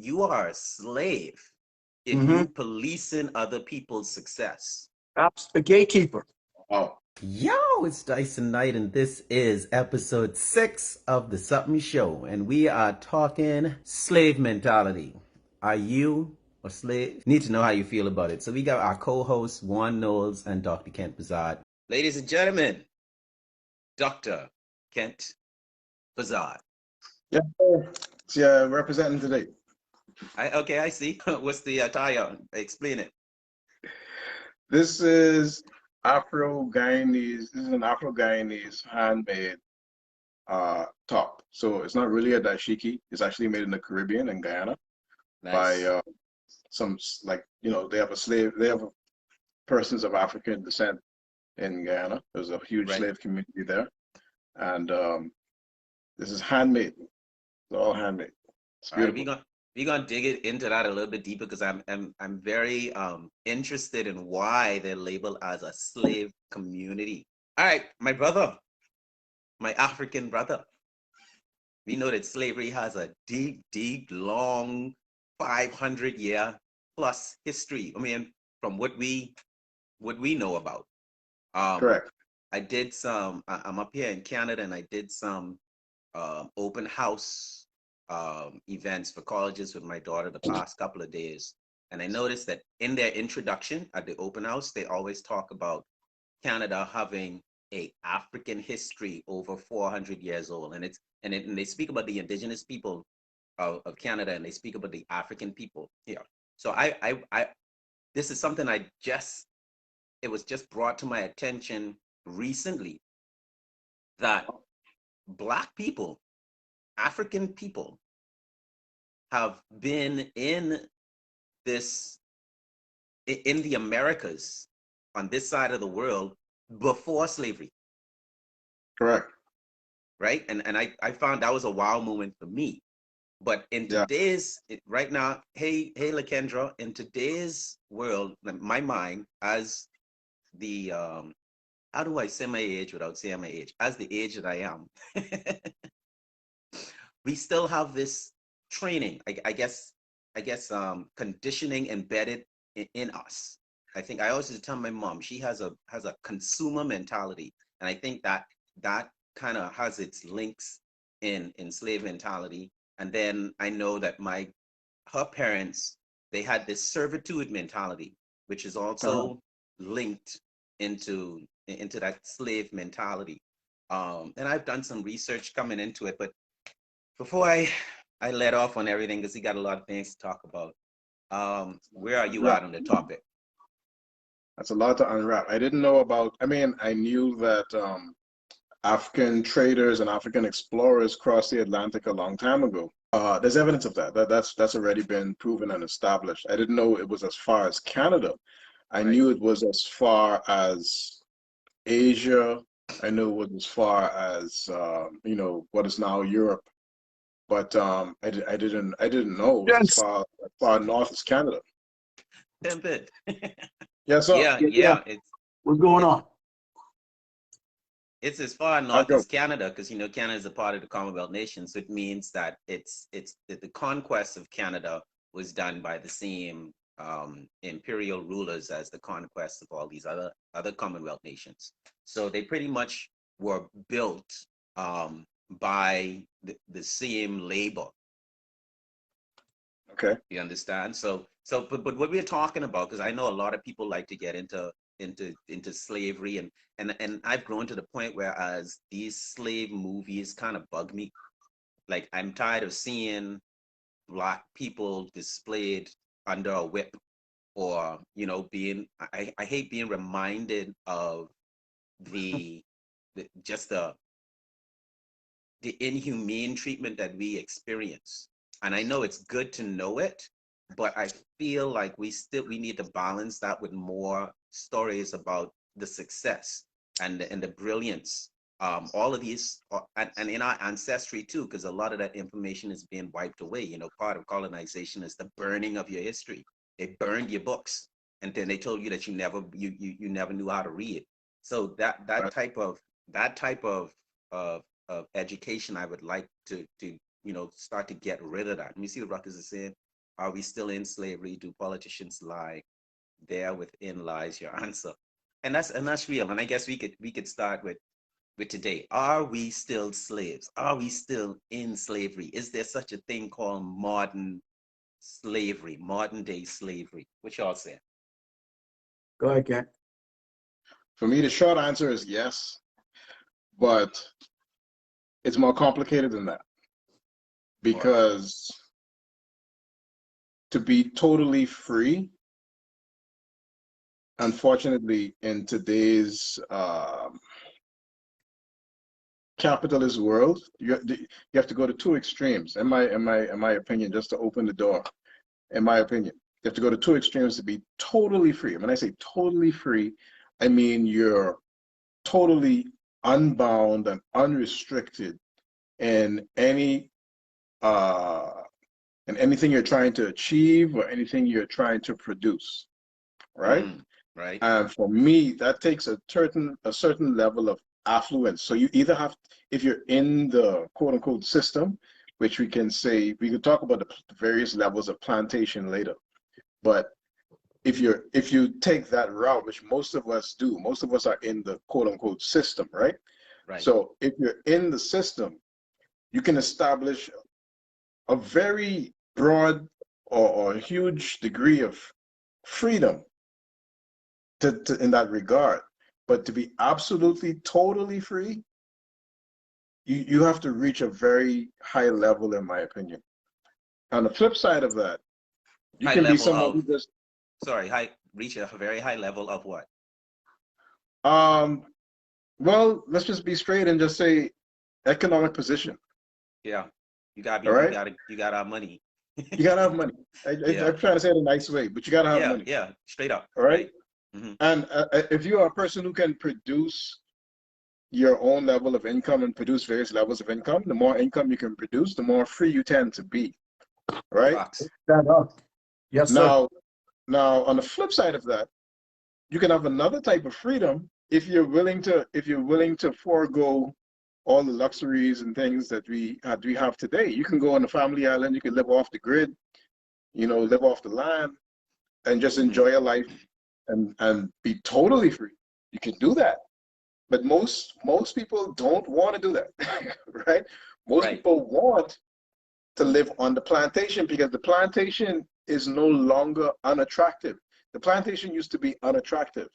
you are a slave if Mm-hmm. you policing other people's success. A gatekeeper. Oh, Yo, it's Dyson Knight, and this is episode 6 of the Sup'm Show, and we are talking slave mentality. Are you a slave? Need to know how you feel about it. So we got our co-hosts Juan Knowles and Dr. Kent Bazard. Ladies and gentlemen, Dr. Kent Bazard. yeah. It's, yeah, representing today. Okay, I see. What's the attire? Explain it. This is Afro-Guyanese. This is an Afro-Guyanese handmade top. So it's not really a dashiki. It's actually made in the Caribbean and Guyana by Nice. some they have a slave. They have persons of African descent in Guyana. There's a huge Right. slave community there, and this is handmade. It's all handmade. It's All right, beautiful. we're gonna dig it into that a little bit deeper because I'm very interested in why they're labeled as a slave community. All right, my brother, my African brother. We know that slavery has a deep, long 500-year plus history. I mean, from what we know about. Um, Correct. I'm up here in Canada and I did some open house events for colleges with my daughter the past couple of days. And I noticed that in their introduction at the open house, they always talk about Canada having a African history over 400 years old. And they speak about the indigenous people of Canada and they speak about the African people here. So I this is something it was just brought to my attention recently that Black people, African people, have been this in the Americas on this side of the world before slavery, Correct. right? And I found that was a wow moment for me. But in Yeah. right now, hey Lakendra, in today's world, my mind as the how do I say my age without saying my age? As the age that I am, we still have this training, I guess conditioning embedded in us. I think I always tell my mom she has a consumer mentality, and I think that kind of has its links in slave mentality. And then I know that her parents, they had this servitude mentality, which is Uh-huh. also linked into that slave mentality. And I've done some research coming into it, but before I let off on everything because he got a lot of things to talk about. Where are you Yeah. at on the topic? That's a lot to unwrap. I didn't know about. I mean, I knew that African traders and African explorers crossed the Atlantic a long time ago. There's evidence of that. That's already been proven and established. I didn't know it was as far as Canada. I Right. knew it was as far as Asia. I knew it was as far as what is now Europe. But I didn't know it was Gents, as far north as Canada. Pimp it. Yes, sir. Yeah, yeah, yeah. what's going It, on? it's as far I north go. as Canada because Canada is a part of the Commonwealth nations. So it means that the conquest of Canada was done by the same imperial rulers as the conquest of all these other Commonwealth nations. So they pretty much were built by the same labor. Okay. You understand? But what we're talking about, because I know a lot of people like to get into slavery, and I've grown to the point where as these slave movies kind of bug me. Like I'm tired of seeing Black people displayed under a whip, or being. I hate being reminded of the, just the inhumane treatment that we experience. And I know it's good to know it, but I feel like we need to balance that with more stories about the success and the brilliance. All of these, and in our ancestry too, because a lot of that information is being wiped away. Part of colonization is the burning of your history. They burned your books, and then they told you that you never knew how to read. So that Right. type of education, I would like to start to get rid of that. Let me see what Ruckus is saying. Are we still in slavery? Do politicians lie? There within lies your answer. And that's real. And I guess we could start with today. Are we still slaves? Are we still in slavery? Is there such a thing called modern slavery, modern day slavery? What y'all say? Go ahead, Ken. For me, the short answer is yes, but it's more complicated than that. Because to be totally free, unfortunately, in today's capitalist world, you have to go to two extremes. In my opinion, just to open the door. In my opinion, you have to go to two extremes to be totally free. When I say totally free, I mean you're totally unbound and unrestricted in any in anything you're trying to achieve or anything you're trying to produce, right? Right. And for me, that takes a certain level of affluence. So you either have, if you're in the quote unquote system, which we can say, we could talk about the various levels of plantation later. But if you take that route, which most of us do, most of us are in the quote unquote system, right? Right. So if you're in the system, you can establish a very broad or huge degree of freedom to in that regard. But to be absolutely, totally free, you have to reach a very high level, in my opinion. On the flip side of that, you High can be level someone of- who just reach a very high level of what? well, let's just be straight and just say economic position. Yeah. You gotta be, All right? you gotta have money. You gotta have money. Yeah. I'm trying to say it a nice way, but you gotta have money. Yeah, straight up. All right? Mhm. And if you are a person who can produce your own level of income and produce various levels of income, the more income you can produce, the more free you tend to be, right? Facts. Stand up. Yes, sir. Now on the flip side of that, you can have another type of freedom if you're willing to forego all the luxuries and things that we have today. You can go on a family island, you can live off the grid, live off the land, and just enjoy your life and be totally free. You can do that. But most people don't want to do that, right? Most Right. people want to live on the plantation because the plantation is no longer unattractive. The plantation used to be unattractive.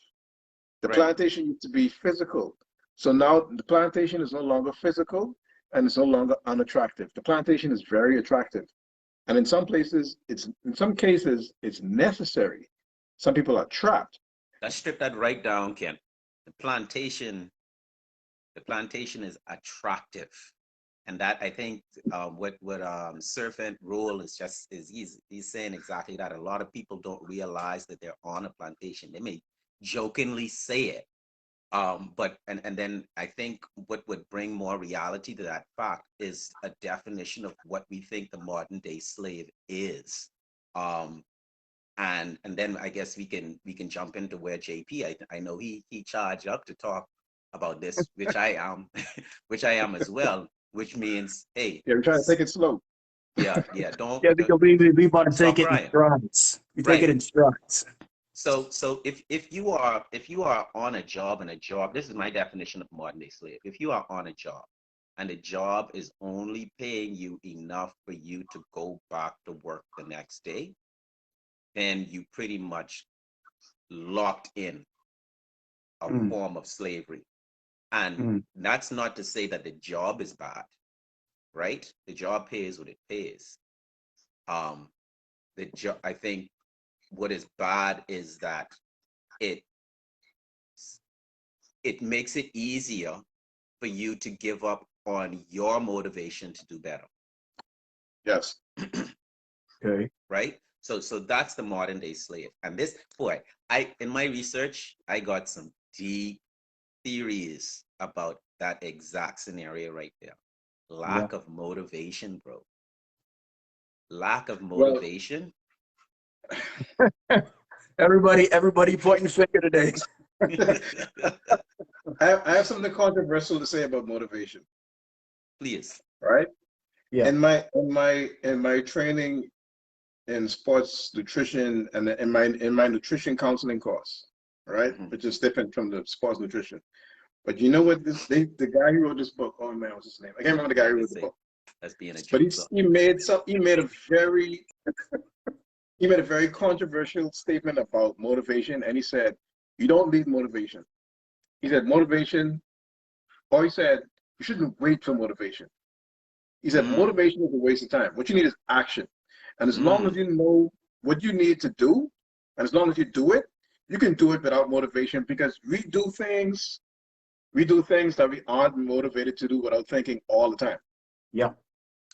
The Right. plantation used to be physical. So now the plantation is no longer physical and it's no longer unattractive. The plantation is very attractive. And in some cases, it's necessary. Some people are trapped. Let's strip that right down, Ken. The plantation is attractive. And that, I think, what Servant Rule is he's saying exactly that. A lot of people don't realize that they're on a plantation. They may jokingly say it, but then I think what would bring more reality to that fact is a definition of what we think the modern day slave is. And then I guess we can jump into where JP, I know he charged up to talk about this, which I am, which I am as well. Which means, hey, Yeah, we're trying to take it slow. Yeah, don't. Yeah, because we about to Stop take it in crying. strides. We Right. take it in strides. So if you are on a job, this is my definition of modern day slave. If you are on a job and the job is only paying you enough for you to go back to work the next day, then you pretty much locked in a form of slavery. And that's not to say that the job is bad, right? The job pays what it pays. I think what is bad is that it makes it easier for you to give up on your motivation to do better. Yes. Okay. Right? So that's the modern day slave. And this, boy, in my research, I got some deep theories about that exact scenario right there. Lack of motivation, bro. Lack of motivation. Everybody pointing finger today. I have something controversial to say about motivation. Please. Right? Yeah. In my training in sports nutrition and in my nutrition counseling course, right? Mhm. Which is different from the sports nutrition. But you know what? The guy who wrote this book. Oh man, what's his name? I can't remember the guy who wrote the book. That's being a But joke. So. he made a very controversial statement about motivation, and he said, "You don't need motivation." He said, "Motivation," or he said, "You shouldn't wait for motivation." He said, Mm. "Motivation is a waste of time. What you need is action, and as long as you know what you need to do, and as long as you do it, you can do it without motivation because we do things that we aren't motivated to do without thinking all the time." Yeah.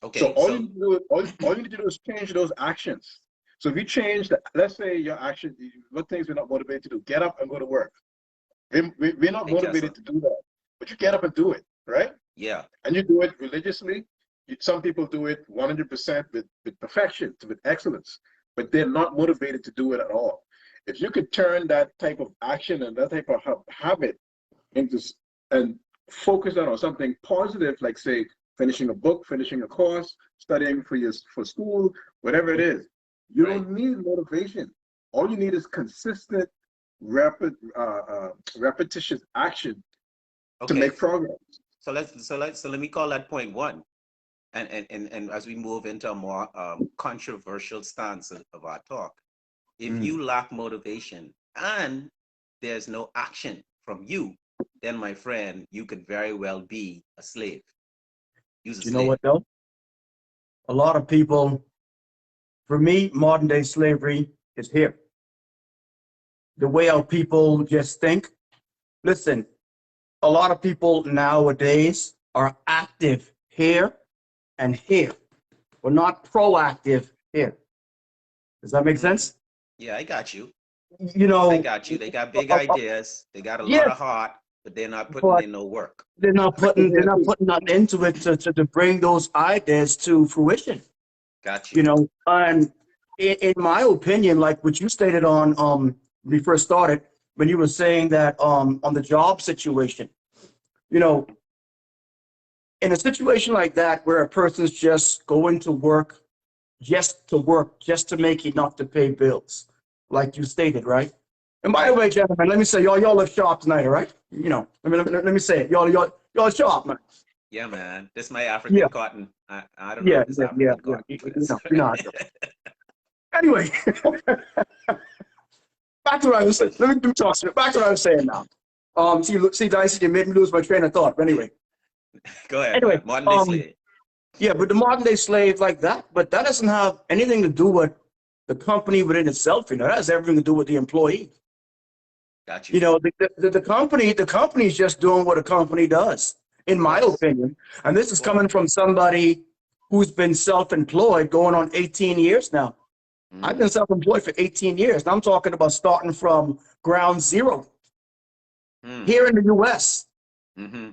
Okay. So all you need to do, all you need to do is change those actions. So if you change let's say your action, what things we're not motivated to do, get up and go to work. We're not Hey, motivated to do that, but you get up and do it, right? yeah. And you do it religiously. Some people do it 100% with perfection, with excellence, but they're not motivated to do it at all. If you could turn that type of action and that type of habit into and focus on something positive, like say finishing a book, finishing a course, studying for school, whatever it is, you Right. don't need motivation. All you need is consistent, repetitious action to Okay. make progress. So let me call that point one. And as we move into a more controversial stance of our talk, if you lack motivation and there's no action from you, then my friend, you could very well be a slave. Use a You know slave. what though? A lot of people, for me, modern day slavery is here. The way our people just think. Listen, a lot of people nowadays are active here and here. We're not proactive here. Does that make sense? Yeah, I got you. You know, I got you. They got big ideas. They got a lot yes, of heart, but they're not putting but in no work. they're not putting nothing into it to bring those ideas to fruition. Got You you. know, and in my opinion, like what you stated on when we first started, when you were saying that on the job situation, you know, in a situation like that where a person's just going to work just to make enough to pay bills, like you stated, right? And by the Right. way, gentlemen, let me say, y'all look sharp tonight, all right? You know, let me say it, y'all sharp, man. Yeah, man. This is my Yeah, African cotton. I don't know yeah, if it's yeah, yeah, African yeah. cotton, You but it's know, you know how it goes. Anyway, back to what I was saying. Let me talk. Back to what I was saying now. See, Dyson, you made me lose my train of thought. But anyway, go ahead, anyway, man. Modern day slave. yeah, but the modern day slave like that, but that doesn't have anything to do with the company within itself. You know, that has everything to do with the employee. Got You you. know, the company is just doing what a company does, in my Course. opinion. And this is Course. coming from somebody who's been self-employed going on 18 years now. I've been self-employed for 18 years. And I'm talking about starting from ground zero here in the U.S. Mm-hmm.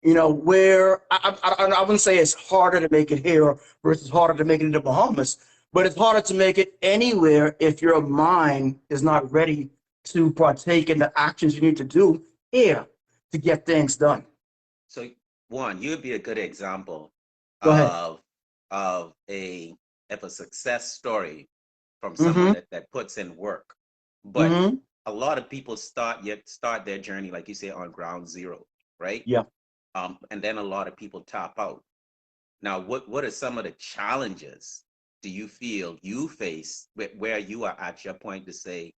You know, where I wouldn't say it's harder to make it here versus harder to make it in the Bahamas, but it's harder to make it anywhere if your mind is not ready to partake in the actions you need to do here to get things done. So one, you'd be a good example Go ahead. of a success story from someone Mm-hmm. that puts in work. But Mm-hmm. a lot of people start their journey, like you say, on ground zero, right? Yeah. And then a lot of people top out. Now, what are some of the challenges do you feel you face where you are at your point to say,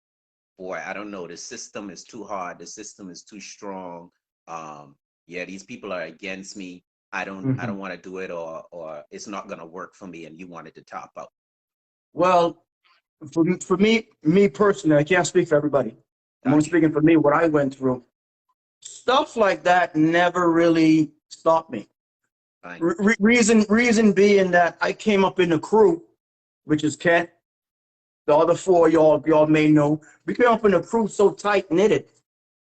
boy, I don't know, the system is too hard, the system is too strong. Yeah, these people are against me. I don't Mm-hmm. want to do it, or it's not gonna work for me, and you wanted to top out. Well, for me personally, I can't speak for everybody. I'm only Got you. speaking for me, what I went through. Stuff like that never really stopped me. Fine. Reason being that I came up in the crew, which is Kent, the other four y'all may know. We came up in a crew so tight knitted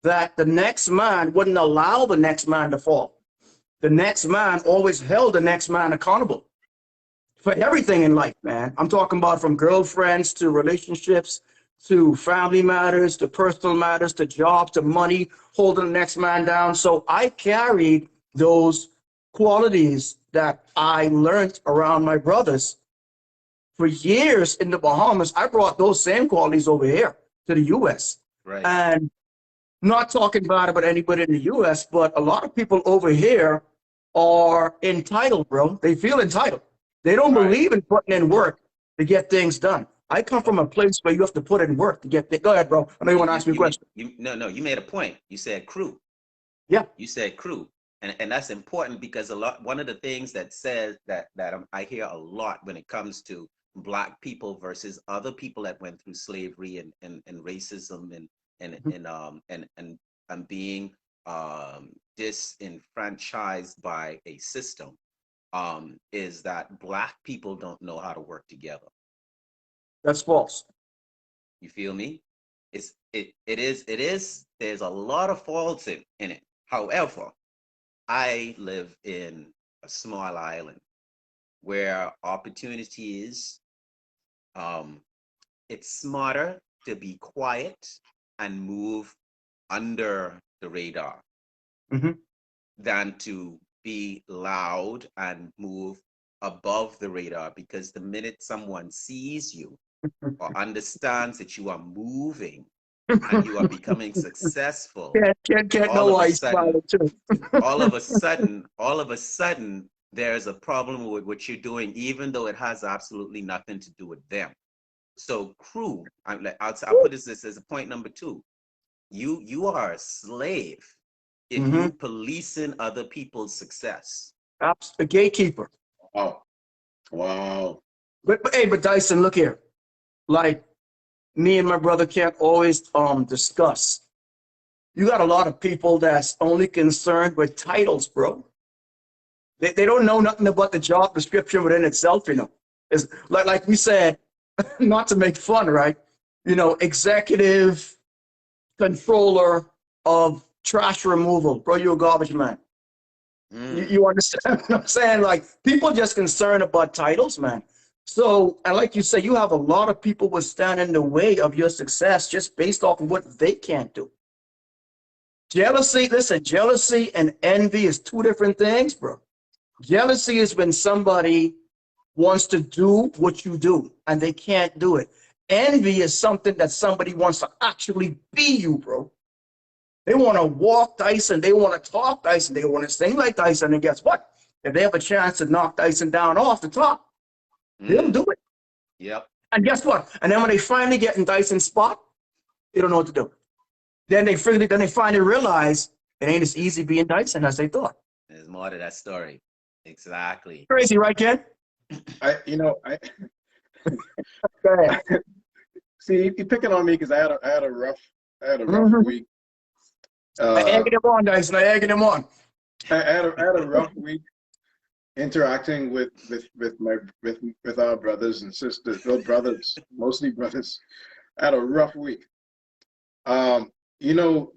that the next man wouldn't allow the next man to fall. The next man always held the next man accountable for everything in life, man. I'm talking about from girlfriends to relationships to family matters to personal matters to jobs to money, holding the next man down. So I carried those qualities that I learned around my brothers for years in the Bahamas, I brought those same qualities over here to the U.S. Right. And not talking bad about anybody in the U.S., but a lot of people over here are entitled, bro. They feel entitled. They don't Right. believe in putting in work to get things done. I come from a place where you have to put in work to get things. Go ahead, bro. I know you want to ask me a question. No, you made a point. You said crew. Yeah. You said crew. And that's important because one of the things that says that I hear a lot when it comes to Black people versus other people that went through slavery and racism and being disenfranchised by a system, is that Black people don't know how to work together. That's false. You feel me? It is. There's a lot of faults in it. However, I live in a small island where opportunity is, it's smarter to be quiet and move under the radar than to be loud and move above the radar, because the minute someone sees you or understands that you are moving and you are becoming successful, Can't all know of why a he's sudden, smiling too. all of a sudden, there's a problem with what you're doing, even though it has absolutely nothing to do with them. So crew, I'll put this as a point number 2. You are a slave if you policing other people's success. A gatekeeper. Wow. Wow. But hey, but Dyson, look here. Like, me and my brother can't always discuss. You got a lot of people that's only concerned with titles, bro. They don't know nothing about the job description within itself, you know. It's like we said, not to make fun, right? You know, executive controller of trash removal. Bro, you're a garbage man. You understand what I'm saying? Like, people just concerned about titles, man. So, and like you say, you have a lot of people who stand in the way of your success just based off of what they can't do. Jealousy, listen, jealousy and envy is 2 different things, bro. Jealousy is when somebody wants to do what you do and they can't do it. Envy is something that somebody wants to actually be you, bro. They want to walk Dyson. They want to talk Dyson. They want to sing like Dyson. And guess what? If they have a chance to knock Dyson down off the top, they'll do it. Yep. And guess what? And then when they finally get in Dyson's spot, they don't know what to do. Then they finally realize it ain't as easy being Dyson as they thought. There's more to that story. Exactly. Crazy, right, Ken? I see you picking on me because I had a rough week. I egged him on, Dyson. I egged him on. I had a rough week interacting with our brothers and sisters. Well, brothers, mostly brothers. I had a rough week. You know,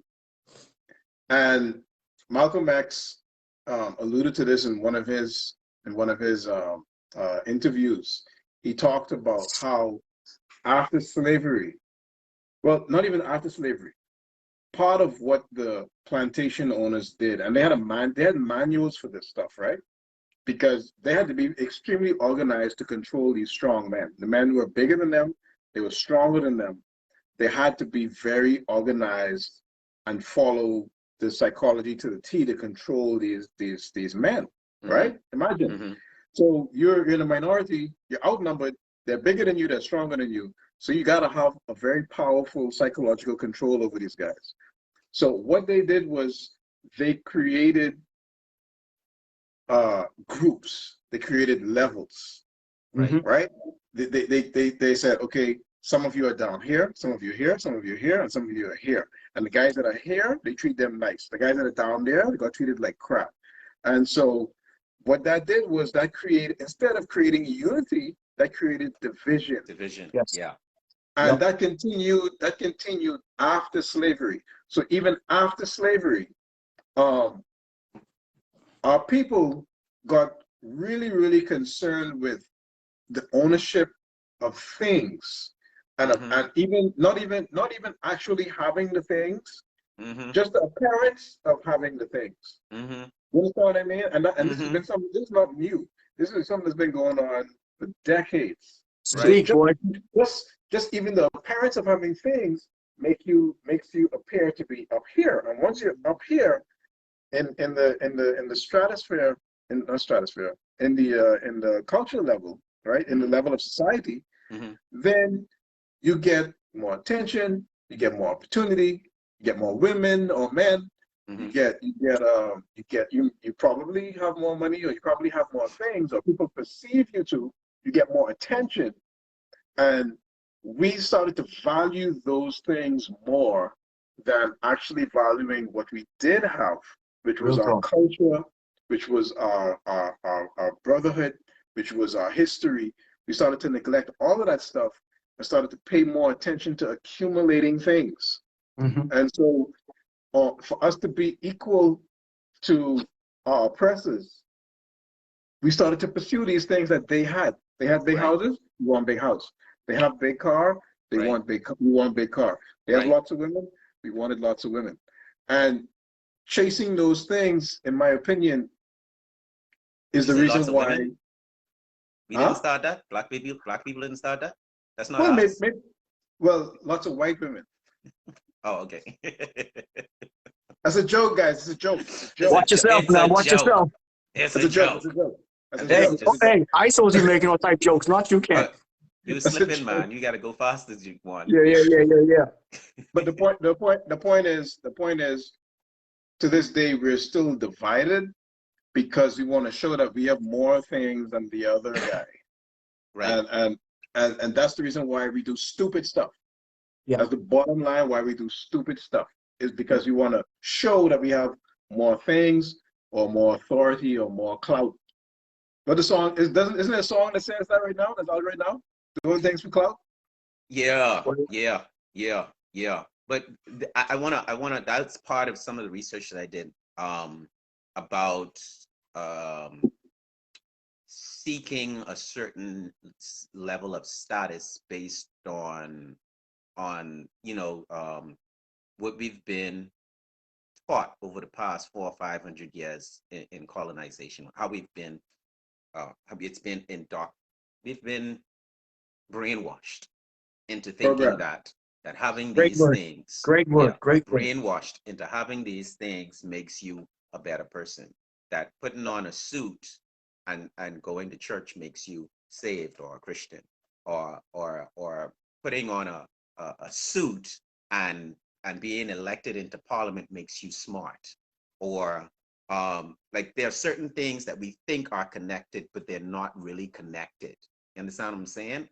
and Malcom X alluded to this in one of his interviews. He talked about how after slavery, well, not even after slavery, part of what the plantation owners did, and they had manuals for this stuff, right? Because they had to be extremely organized to control these strong men. The men were bigger than them, they were stronger than them. They had to be very organized and follow the psychology to the T to control these men, right? Imagine. So you're in a minority, you're outnumbered, they're bigger than you, they're stronger than you. So you got to have a very powerful psychological control over these guys. So what they did was they created groups, they created levels, right? They said, okay, some of you are down here, some of you here, some of you here, and some of you are here. And the guys that are here, they treat them nice. The guys that are down there, they got treated like crap. And so what that did was that created, instead of creating unity, that created division. Yes. Yeah. And that continued after slavery. So even after slavery, our people got really, really concerned with the ownership of things. And even not even actually having the things, just the appearance of having the things. You understand what I mean? And this has been something. This is not new. This is something that's been going on for decades. Right. Speak, boy. Just even the appearance of having things makes you appear to be up here. And once you're up here in the stratosphere, in not stratosphere, in the cultural level, right? In the level of society, Mm-hmm. then you get more attention, you get more opportunity, you get more women or men, Mm-hmm. you probably have more money, or you probably have more things, or people perceive you get more attention. And we started to value those things more than actually valuing what we did have, which was Real our talk. culture, which was our brotherhood, which was our history. We started to neglect all of that stuff and started to pay more attention to accumulating things. Mm-hmm. And so for us to be equal to our oppressors, we started to pursue these things that they had. They had big Right. houses, we want big house. They have big car, we want big car. They have Right. lots of women, we wanted lots of women. And chasing those things, in my opinion, is You the say lots reason of why. women? We Huh? didn't start that. Black people didn't start that. That's not Well, us. well, lots of white women. Oh, okay. That's a joke, guys. It's a joke. It's a joke. Watch yourself It's now. a Watch joke. yourself. It's It's a a joke. joke. It's a joke. That's a And Hey, this joke. just, hey, I saw you making all type jokes, not you, Ken. you That's a slipping, joke. man. You got to go fast as you want. Yeah. But the point is, to this day, we're still divided because we want to show that we have more things than the other guy. Right. And that's the reason why we do stupid stuff. Yeah. That's the bottom line why we do stupid stuff, is because we want to show that we have more things or more authority or more clout. But the song isn't there a song that says that right now? That's out right now? Doing things for clout? Yeah. Well, Yeah. But I wanna. That's part of some of the research that I did about seeking a certain level of status based on what we've been taught over the past 400 or 500 years in colonization, how we've been we've been brainwashed into thinking Program. that having great these word. things, Great word. Great word. brainwashed into having these things makes you a better person. That putting on a suit and going to church makes you saved or a Christian, or putting on a suit and being elected into parliament makes you smart, or like there are certain things that we think are connected, but they're not really connected. You understand what I'm saying?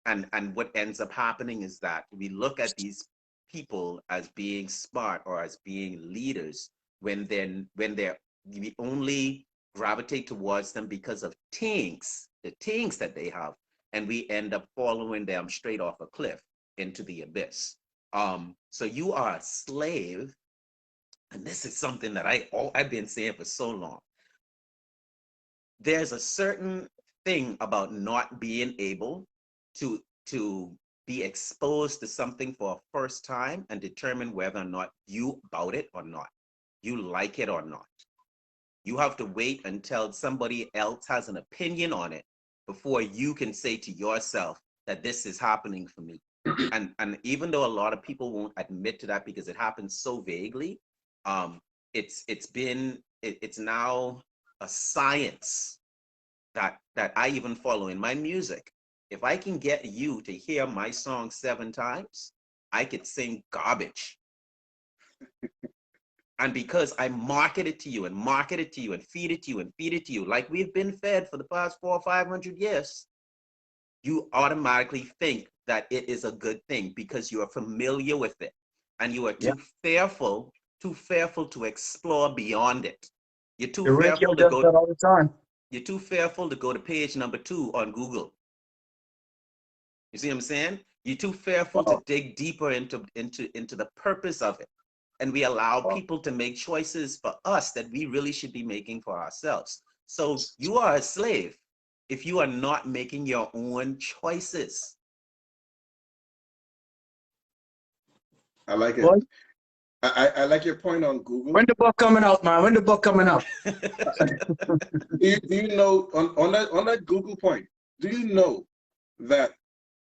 And what ends up happening is that we look at these people as being smart or as being leaders when we only gravitate towards them because of the things that they have, and we end up following them straight off a cliff into the abyss. So you are a slave, and this is something that I've been saying for so long. There's a certain thing about not being able to be exposed to something for a first time and determine whether or not you about it or not, you like it or not. You have to wait until somebody else has an opinion on it before you can say to yourself that this is happening for me. And even though a lot of people won't admit to that because it happens so vaguely, it's now a science that I even follow in my music. If I can get you to hear my song 7 times, I could sing garbage. And because I market it to you and market it to you and feed it to you and feed it to you, like we've been fed for the past 400 or 500 years, you automatically think that it is a good thing because you are familiar with it, and you are too fearful to explore beyond it. You're too The radio fearful to does go. that all the time. You're too fearful to go to page number 2 on Google. You see what I'm saying? You're too fearful to Wow. dig deeper into the purpose of it. And we allow people to make choices for us that we really should be making for ourselves. So you are a slave if you are not making your own choices. I like it. Boy, I like your point on Google. when the book coming out, man? When the book coming out? Do you know on that Google point? do you know that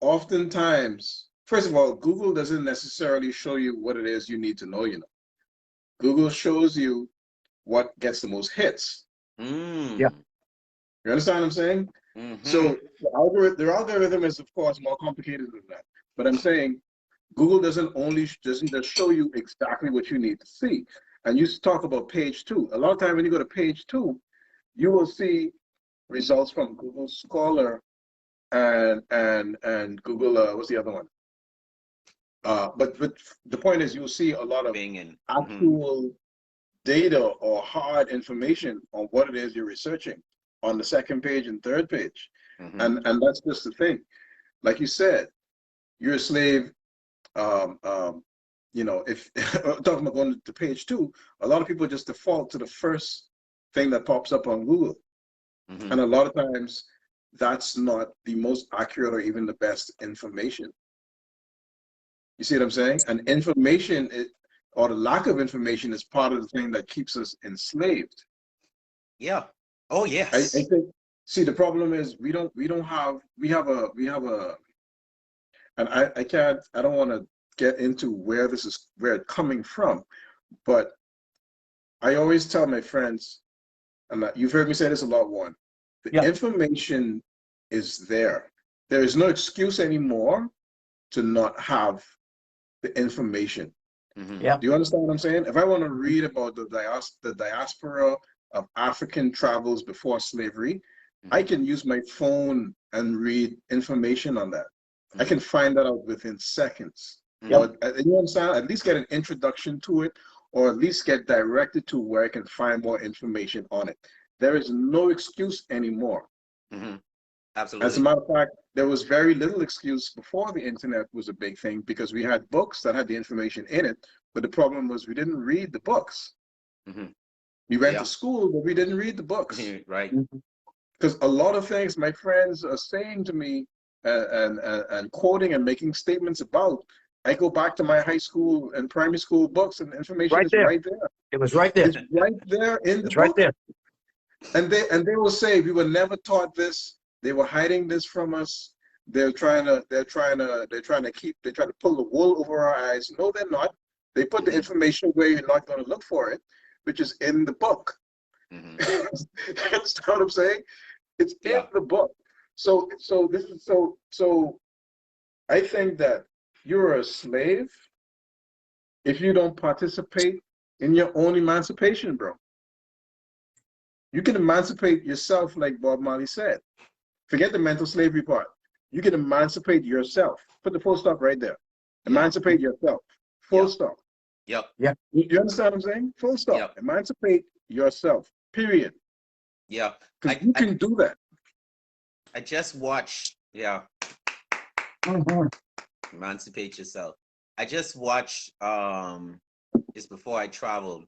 oftentimes, first of all, Google doesn't necessarily show you what it is you need to know, you know. Google shows you what gets the most hits. Yeah. You understand what I'm saying? Mm-hmm. So the algorithm is, of course, more complicated than that. But I'm saying Google doesn't just show you exactly what you need to see. And you talk about page 2. A lot of time when you go to page 2, you will see results from Google Scholar and Google. What's the other one? But the point is, you'll see a lot of Bing and actual data or hard information on what it is you're researching on the second page and third page. And that's just the thing. Like you said, you're a slave. You know, if talking about going to page 2, a lot of people just default to the first thing that pops up on Google. And a lot of times that's not the most accurate or even the best information. You see what I'm saying? And information or the lack of information is part of the thing that keeps us enslaved. Yeah. Oh yes. I think, see, the problem is we have a, and I don't want to get into where it's coming from, but I always tell my friends, and you've heard me say this a lot, Warren, the information is there. There is no excuse anymore to not have the information. Yeah. Do you understand what I'm saying? If I want to read about the diaspora of African travels before slavery, I can use my phone and read information on that. I can find that out within seconds. Or, you understand? At least get an introduction to it, or at least get directed to where I can find more information on it. There is no excuse anymore. Absolutely. As a matter of fact, there was very little excuse before the internet was a big thing, because we had books that had the information in it, but the problem was we didn't read the books. We went to school, but we didn't read the books. Right. Because a lot of things my friends are saying to me and quoting and making statements about, I go back to my high school and primary school books, and the information is right there. It was right there. It's right there in the book. Right there. And they will say we were never taught this. They were hiding this from us. They're trying to pull the wool over our eyes. No, they're not. They put the information where you're not going to look for it, which is in the book. You understand what I'm saying? It's in the book. So I think that you're a slave if you don't participate in your own emancipation, bro. You can emancipate yourself, like Bob Marley said. Forget the mental slavery part. You can emancipate yourself. Put the full stop right there. Emancipate yourself. Full stop. Yep. Yeah. You understand what I'm saying? Full stop. Yep. Emancipate yourself. Period. Yeah. Because you can do that. I just watched. Emancipate yourself. I just watched. Just before I traveled,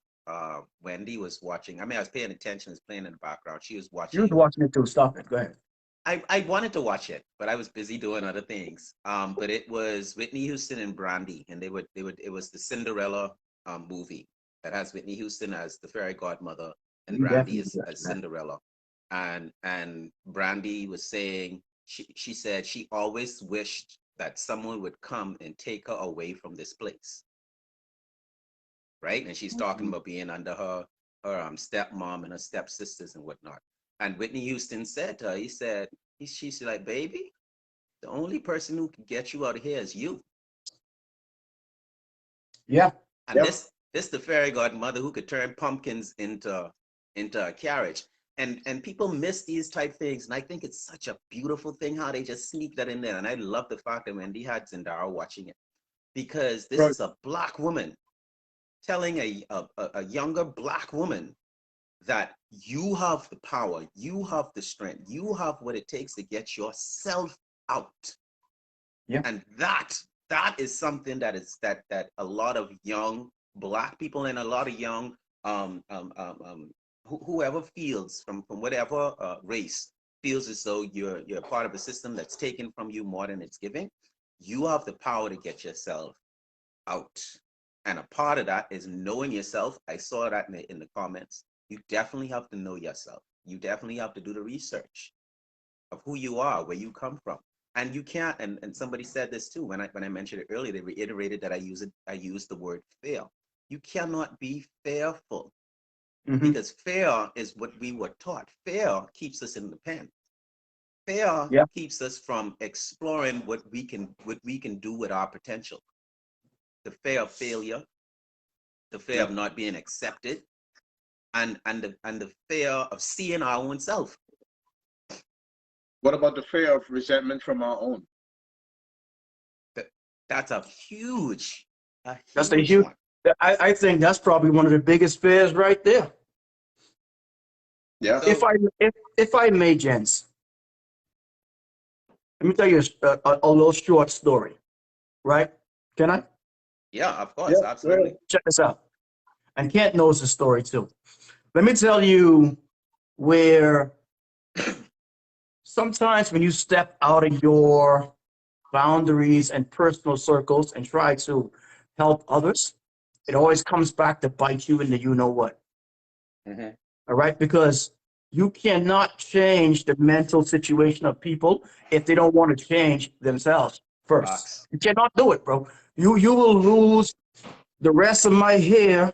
Wendy was watching. I mean, I was paying attention. It was playing in the background. She was watching. You was watching it too. Stop it. Go ahead. I wanted to watch it, but I was busy doing other things. But it was Whitney Houston and Brandy, and it was the Cinderella movie that has Whitney Houston as the fairy godmother and Brandy as Cinderella. And Brandy was saying, she said she always wished that someone would come and take her away from this place. Right? And she's talking about being under her stepmom and her stepsisters and whatnot. And Whitney Houston said to her, she's like, baby, the only person who can get you out of here is you. Yeah. And this the fairy godmother who could turn pumpkins into a carriage. And people miss these type things. And I think it's such a beautiful thing how they just sneak that in there. And I love the fact that Wendy had Zendara watching it. Because this is a Black woman telling a younger Black woman that you have the power, you have the strength, you have what it takes to get yourself out. Yeah. And that is something that a lot of young Black people and a lot of young whoever feels from whatever race feels as though you're part of a system that's taken from you more than it's giving. You have the power to get yourself out. And a part of that is knowing yourself. I saw that in the comments. You definitely have to know yourself. You definitely have to do the research of who you are, where you come from. And you can't, and somebody said this too when I mentioned it earlier, they reiterated that I use the word fair. You cannot be fearful, because fear is what we were taught. Fear keeps us in the pen. Fear Yeah. keeps us from exploring what we can do with our potential. The fear of failure, the fear of not being accepted, and the fear of seeing our own self. What about the fear of resentment from our own? That's a huge That's a huge one. I think that's probably one of the biggest fears right there. Yeah. So, If I may, gents, let me tell you a little short story, right? Can I? yeah, of Yeah. course, absolutely. Check this out. And Kent knows the story too. Let me tell you where sometimes when you step out of your boundaries and personal circles and try to help others, it always comes back to bite you in the you know what. Mm-hmm. All right? Because you cannot change the mental situation of people if they don't want to change themselves first. Facts. You cannot do it, bro. You will lose the rest of my hair,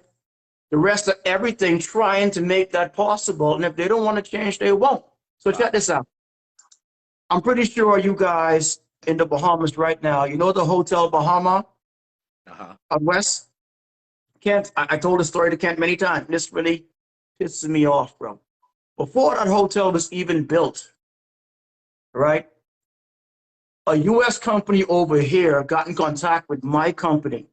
the rest of everything trying to make that possible. And if they don't want to change, they won't. So check this out. I'm pretty sure you guys in the Bahamas right now, you know the Hotel Bahama Uh-huh. out west? Kent, I told the story to Kent many times. This really pisses me off, bro. Before that hotel was even built, right? A U.S. company over here got in contact with my company,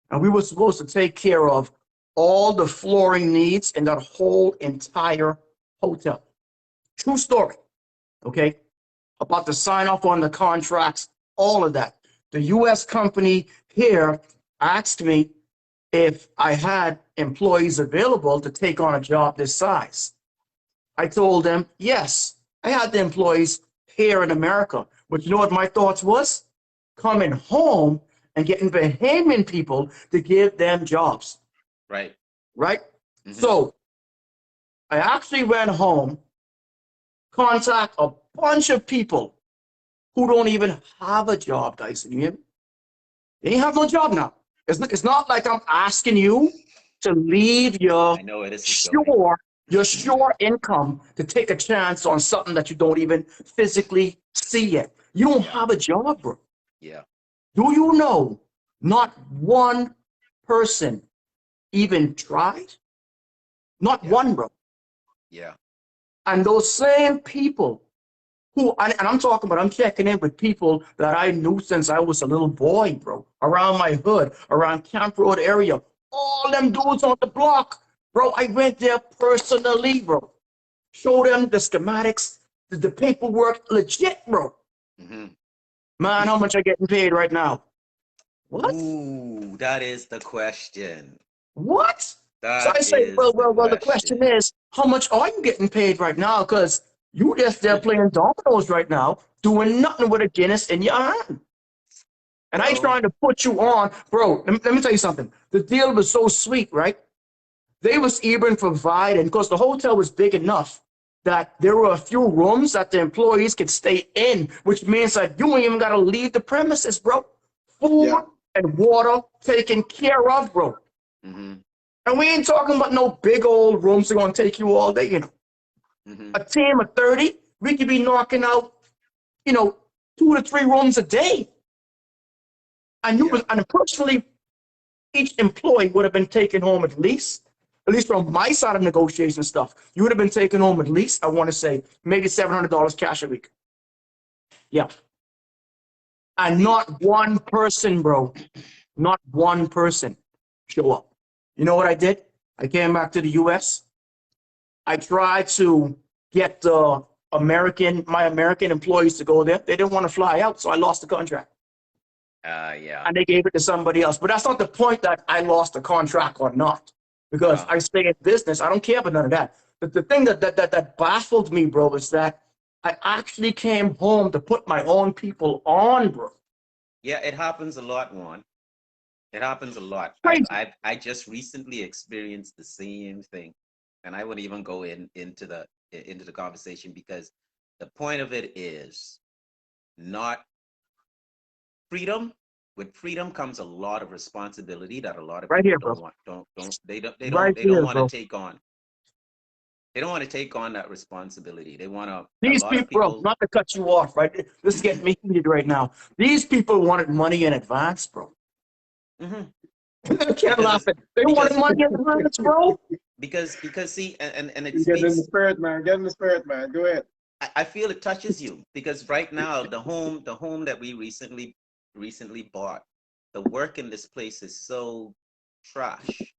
and we were supposed to take care of all the flooring needs in that whole entire hotel. True story, okay? About to sign off on the contracts, all of that. The U.S. company here asked me if I had employees available to take on a job this size. I told them, yes, I had the employees here in America. But you know what my thoughts was? Coming home and getting Bahamian people to give them jobs, Right. right? Mm-hmm. So I actually went home, contact a bunch of people who don't even have a job, Dyson. You hear me? They ain't have no job now. It's not like I'm asking you to leave your I know where this is going. sure income to take a chance on something that you don't even physically see yet. You don't Yeah. have a job, bro. Yeah. Do you know not one person even tried? Not Yeah. one, bro. Yeah. And those same people who, and I'm talking about, I'm checking in with people that I knew since I was a little boy, bro, around my hood, around Camp Road area. All them dudes on the block, bro. I went there personally, bro. Show them the schematics, the paperwork, legit, bro. Mm-hmm. Man, how much I getting paid right now? What? Ooh, that is the question. What? So I That say, is the the question question. is, how much are you getting paid right now? Because you just there playing dominoes right now, doing nothing with a Guinness in your hand. And I ain't Bro. trying to put you on, bro. Let me tell you something. The deal was so sweet, right? They was even providing, because the hotel was big enough that there were a few rooms that the employees could stay in, which means that you ain't even got to leave the premises, bro. Food Yeah. and water taken care of, bro. Mm-hmm. And we ain't talking about no big old rooms that are going to take you all day, you know. Mm-hmm. A team of 30, we could be knocking out, 2 to 3 rooms a day. And and personally, each employee would have been taken home at least from my side of negotiation stuff, you would have been taken home at least, I want to say, maybe $700 cash a week. Yeah. And See, not one person, bro, not one person show up. You know what I did? I came back to the US. I tried to get my American employees to go there. They didn't want to fly out, so I lost the contract. yeah. And they gave it to somebody else. But that's not the point that I lost the contract or not, because Uh-huh. I stay in business. I don't care about none of that. But the thing that baffled me, bro, is that I actually came home to put my own people on, bro. Yeah, it happens a lot, Juan. It happens a lot. Crazy. I just recently experienced the same thing, and I wouldn't even go into the conversation because The point of it is not freedom. With freedom comes a lot of responsibility that a lot of Right people here, bro. Right they don't here, want to bro. take on. They don't want to take on that responsibility. They want to. A These lot of people, bro, people. not to cut you off, right? This is getting me heated right now. These people wanted money in advance, bro. Mhm. I can't laugh Because at. They wanted because money in advance, bro. because see, and it Get in the speaks. spirit, man. Get in the spirit, man. Go ahead. I feel it touches you because right now the home that we recently bought, the work in this place is so trash.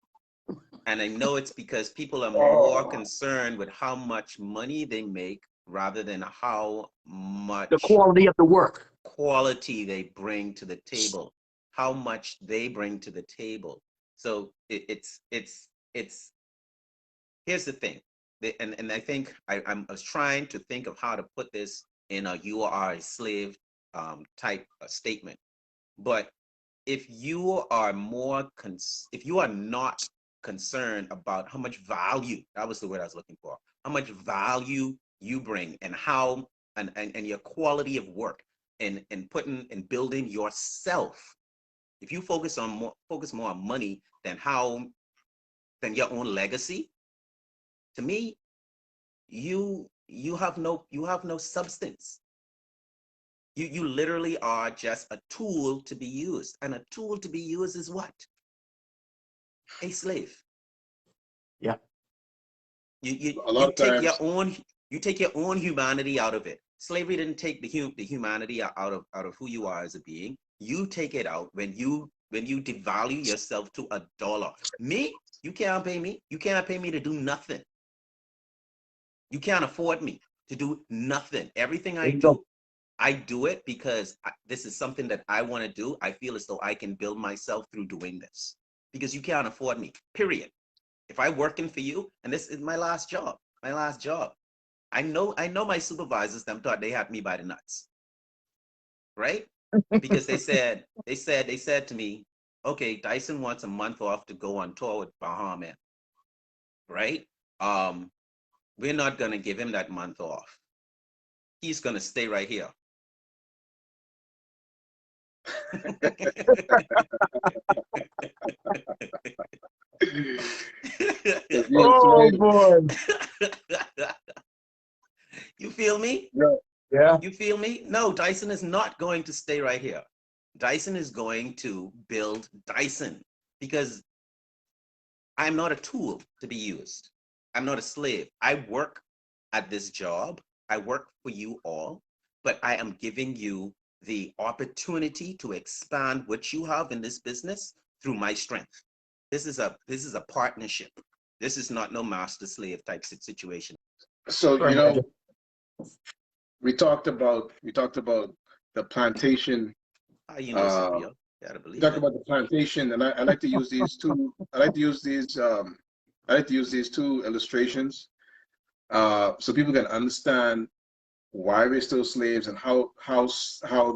And I know it's because people are more concerned with how much money they make rather than how The much quality of the work. quality they bring to the table, how much they bring to the table. So it's here's the thing. And I think I was trying to think of how to put this in a you are a slave type statement. But if you are if you are not concerned about how much value, that was the word I was looking for, how much value you bring and how and your quality of work and putting and building yourself. If you focus more on money than your own legacy, to me, you have no substance. You literally are just a tool to be used, and a tool to be used is what? A slave. Yeah. A lot You of take times, your own humanity out of it. Slavery didn't take the humanity out of who you are as a being. You take it out when you devalue yourself to $1. Me, you can't pay me. You can't pay me to do nothing. You can't afford me to do nothing. Everything There I you go. do it because this is something that I want to do. I feel as though I can build myself through doing this because you can't afford me, period. If I'm working for you, and this is my last job, I know my supervisors, them thought they had me by the nuts, right? Because they said to me, okay, Dyson wants a month off to go on tour with BAHA Men, right? We're not gonna give him that month off. He's gonna stay right here. if you're a Oh slave, boy. You feel me? yeah, Yeah. You feel me? No, Dyson is not going to stay right here. Dyson is going to build Dyson because I'm not a tool to be used. I'm not a slave. I work at this job. I work for you all, but I am giving you the opportunity to expand what you have in this business through my strength. This is a partnership. This is not no master slave type situation. so Sorry, Major. we talked about the plantation. You know, Uh, Scipio, you gotta we believe talked it. about the plantation, and I like to use these two. I like to use these two illustrations, so people can understand why we're still slaves and how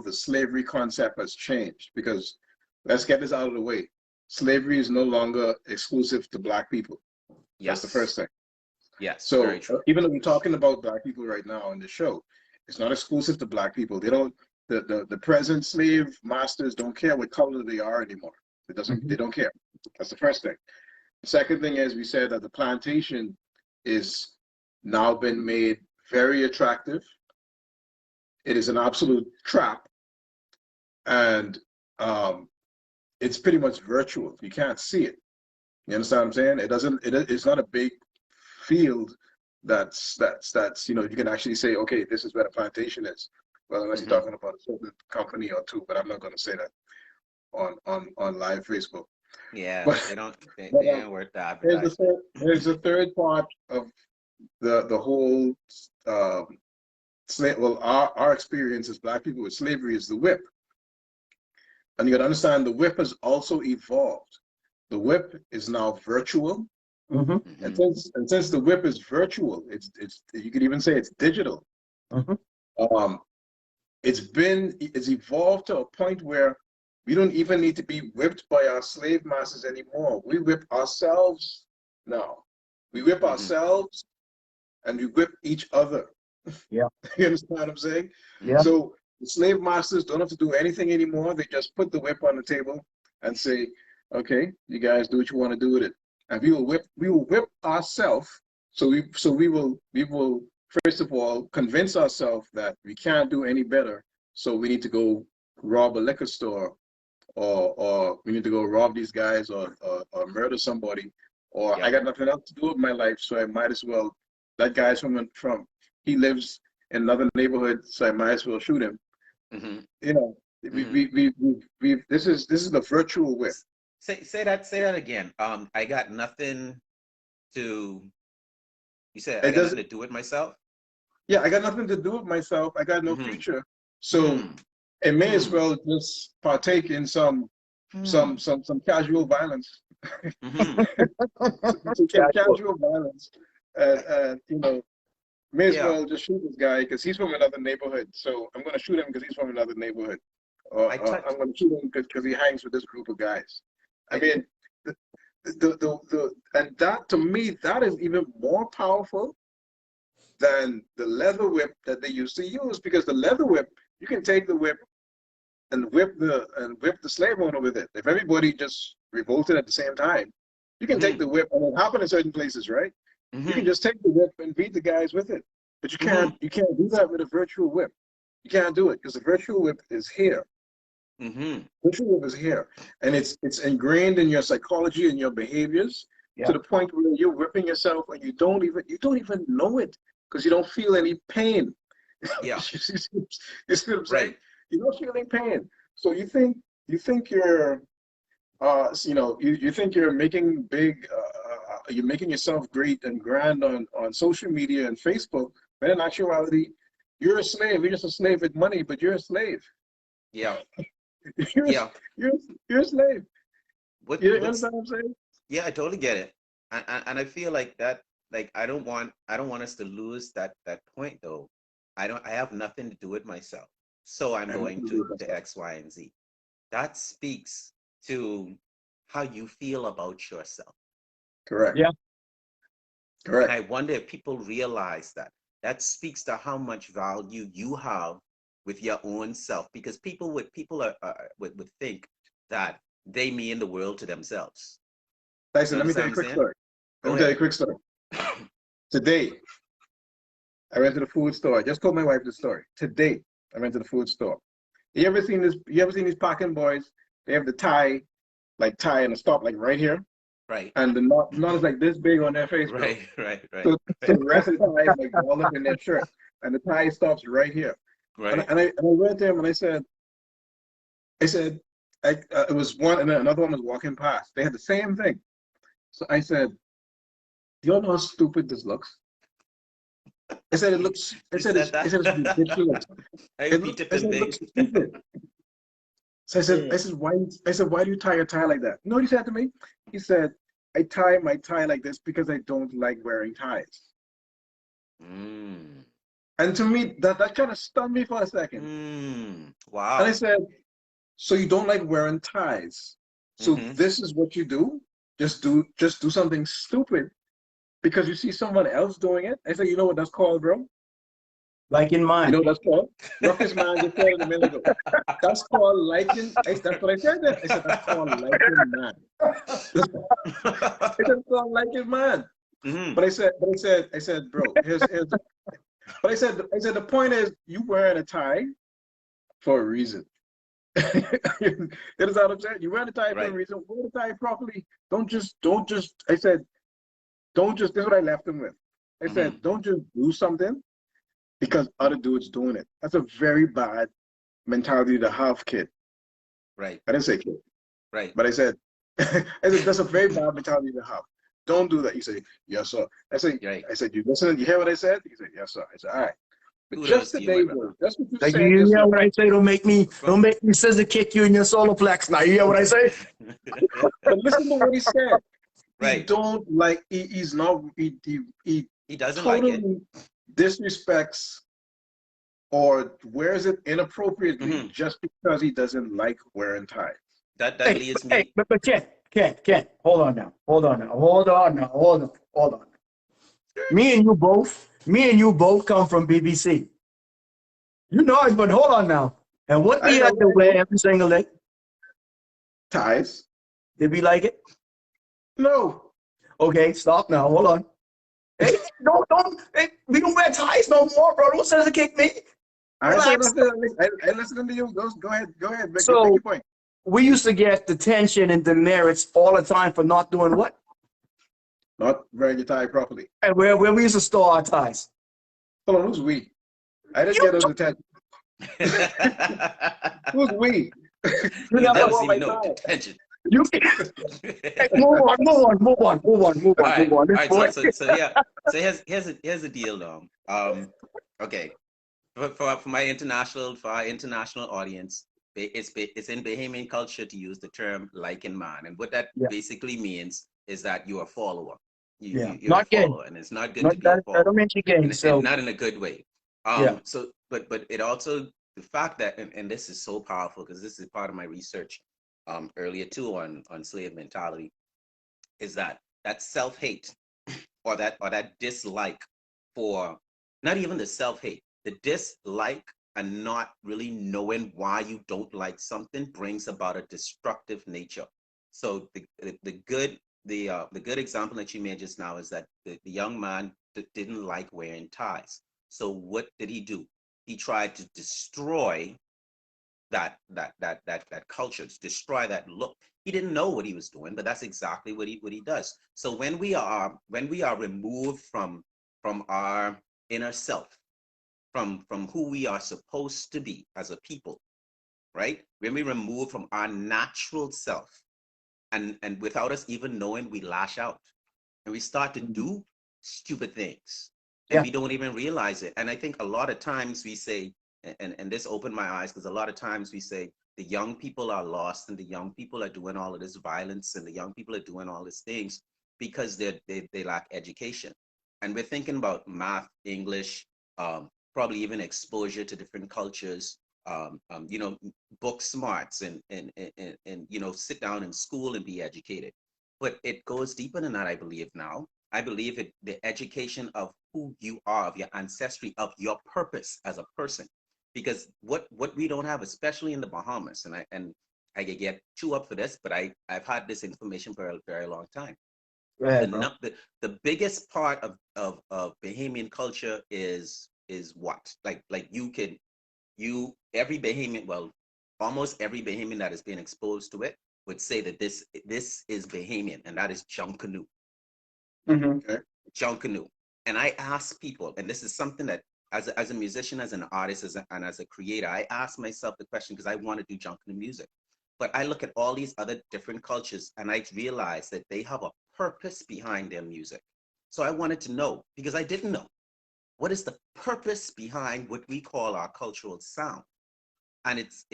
the slavery concept has changed. Because let's get this out of the way. Slavery is no longer exclusive to Black people. That's the Yes, first thing. yes, So very true. even though we're talking about Black people right now in the show, it's not exclusive to Black people. They don't. The present slave masters don't care what color they are anymore. It doesn't. They don't care. That's the first thing. The second thing is we said that the plantation is now been made very attractive. It is an absolute trap, and it's pretty much virtual. You can't see it. You understand what I'm saying? It doesn't. It's not a big field that's you can actually say, okay, this is where the plantation is. Well, unless you're Hmm. talking about a certain company or two, but I'm not going to say that on live Facebook. Yeah, But but they ain't worth the here's the advertisement. third here's the third part of the whole slave. Well, our experience as Black people with slavery is the whip, and you got to understand the whip has also evolved. The whip is now virtual. Mm-hmm. And Hmm. since the whip is virtual, it's you could even say it's digital. Mm-hmm. Um, it's evolved to a point where we don't even need to be whipped by our slave masters anymore. We whip ourselves now. We whip Hmm. ourselves and we whip each other. Yeah. You understand what I'm saying? Yeah. So the slave masters don't have to do anything anymore. They just put the whip on the table and say, okay, you guys do what you want to do with it. And we will whip ourselves. So we will first of all convince ourselves that we can't do any better. So we need to go rob a liquor store, or we need to go rob these guys, or murder somebody, or I got nothing else to do with my life, so I might as well. That guy's from he lives in another neighborhood, so I might as well shoot him. Mm-hmm. You know, we this is the virtual whip. Say that again. I got nothing to. You said I got nothing to do with myself. Yeah, I got nothing to do with myself. I got no future, so it may as well just partake in some casual violence. Some casual violence, and you know, may as well just shoot this guy because he's from another neighborhood. So I'm going to shoot him because he's from another neighborhood, or I'm going to shoot him because he hangs with this group of guys. I mean, and that, to me, that is even more powerful than the leather whip that they used to use, because the leather whip, you can take the whip and whip the slave owner with it. If everybody just revolted at the same time, you can take the whip, and it happened in certain places, right? You can just take the whip and beat the guys with it. But you can't do that with a virtual whip. You can't do it because the virtual whip is here. Virtual whip is here, and it's ingrained in your psychology and your behaviors to the point where you're whipping yourself and you don't even know it because you don't feel any pain. Yeah. You see what I'm saying? Right. You don't feel any pain. So you think you're you think you're making big you're making yourself great and grand on social media and Facebook, but in actuality, you're a slave. You're just a slave with money, but you're a slave. Yeah. You're a slave. You understand what I'm saying? Yeah, I totally get it, and I feel like that. Like I don't want us to lose that point though. I have nothing to do with myself, so I'm going to X, Y, and Z. That speaks to how you feel about yourself. Correct. Yeah. Correct. And I wonder if people realize that. That speaks to how much value you have with your own self, because people would think that they mean the world to themselves. Dyson, let me tell you a quick story. Let me tell you a quick story. Today, I went to the food store. I just told my wife the story. Today, I went to the food store. You ever seen these parking boys? They have the tie and the stop like right here. Right. And the knot is like this big on their face. Right. So the rest of the tie is like all up in their shirt. And the tie stops right here. Right. And I went to him and I said, it was one, and then another one was walking past. They had the same thing. So I said, do you all know how stupid this looks? I said, it's ridiculous. It looks stupid. So I said, why do you tie your tie like that? You know what he said to me? He said, I tie my tie like this because I don't like wearing ties. And to me, that kind of stunned me for a second. Wow. And I said, so you don't like wearing ties. So this is what you do? Just do something stupid because you see someone else doing it? I said, you know what that's called, bro? Like in mine. You know what that's called? Ruckus man just said it a minute ago. That's called liking. That's what I said then. I said, that's called liking man. I said, it's called liking man. But I said, bro, but I said, the point is, you wearing a tie for a reason. You understand what I'm saying? You wear a tie for a reason. Wear the tie properly. Don't just. I said, don't just. This is what I left him with. I said, don't just do something because other dudes doing it. That's a very bad mentality to have, kid. Right. I didn't say kid. Right. But I said, that's a very bad mentality to have. Don't do that. He said, yes, sir. I said, you listen, you hear what I said? He said, yes, sir. I said, all right. But just today, bro, that's what you said. You hear what I say? Don't make me scissor kick you in your solar plex. Now you hear what I say? But listen to what he said. Right. He don't like. He's not. He doesn't totally like it. Disrespects or wears it inappropriately just because he doesn't like wearing ties. That leads me. Hey, but Ken, hold on now. Me and you both Me and you both come from BBC. You know it, but hold on now. And what we I know, had to I wear know. every single day? Ties? Did we like it? No. Okay, stop now. Hold on. Hey, don't. Hey, we don't wear ties no more, bro. Don't say to kick me. I said Relax. nothing. I listened to you. Go ahead. Go ahead. Make So your point. we used to get detention and demerits all the time for not doing what? Not wearing your tie properly. And where we used to store our ties. Hold on, who's we? I didn't You, get no detention. Who's we? you You never never wore see my me no tie. detention. You hey, move on. All This right. boy. So yeah. So here's the deal now. Okay. For our international audience, it's in Bahamian culture to use the term like in man, and what that Yeah, basically means is that you're a follower. yeah. You're a Not gay. follower, and it's not good Not to be a that. I don't follower, mean you gay. and So not in a good way. yeah, So but it also the fact that and this is so powerful because this is part of my research earlier too on slave mentality is that self-hate or that dislike for not even the self-hate, the dislike and not really knowing why you don't like something brings about a destructive nature. So the good example that you made just now is that the young man didn't like wearing ties. So what did he do? He tried to destroy that culture, to destroy that look. He didn't know what he was doing, but that's exactly what he does. So when we are removed from our inner self, from who we are supposed to be as a people, right? When we remove from our natural self, and without us even knowing, we lash out and we start to do stupid things and yeah. we don't even realize it. And I think a lot of times we say, and this opened my eyes, because a lot of times we say the young people are lost and the young people are doing all of this violence and the young people are doing all these things because they lack education. And we're thinking about math, English, probably even exposure to different cultures, you know, book smarts and you know, sit down in school and be educated. But it goes deeper than that, I believe now. I believe the education of who you are, of your ancestry, of your purpose as a person. Because what we don't have, especially in the Bahamas, and I could get too up for this, but I've had this information for a very long time. Go The ahead, bro. nu- the, the biggest part of Bahamian culture is what? Like every Bahamian, well, almost every Bahamian that has been exposed to it would say that this is Bahamian, and that is Junkanoo. Mm-hmm. Okay. Junkanoo. And I ask people, and this is something that as a musician, as an artist, and as a creator, I ask myself the question because I want to do Junkanoo music. But I look at all these other different cultures and I realize that they have a purpose behind their music. So I wanted to know, because I didn't know, what is the purpose behind what we call our cultural sound? And it's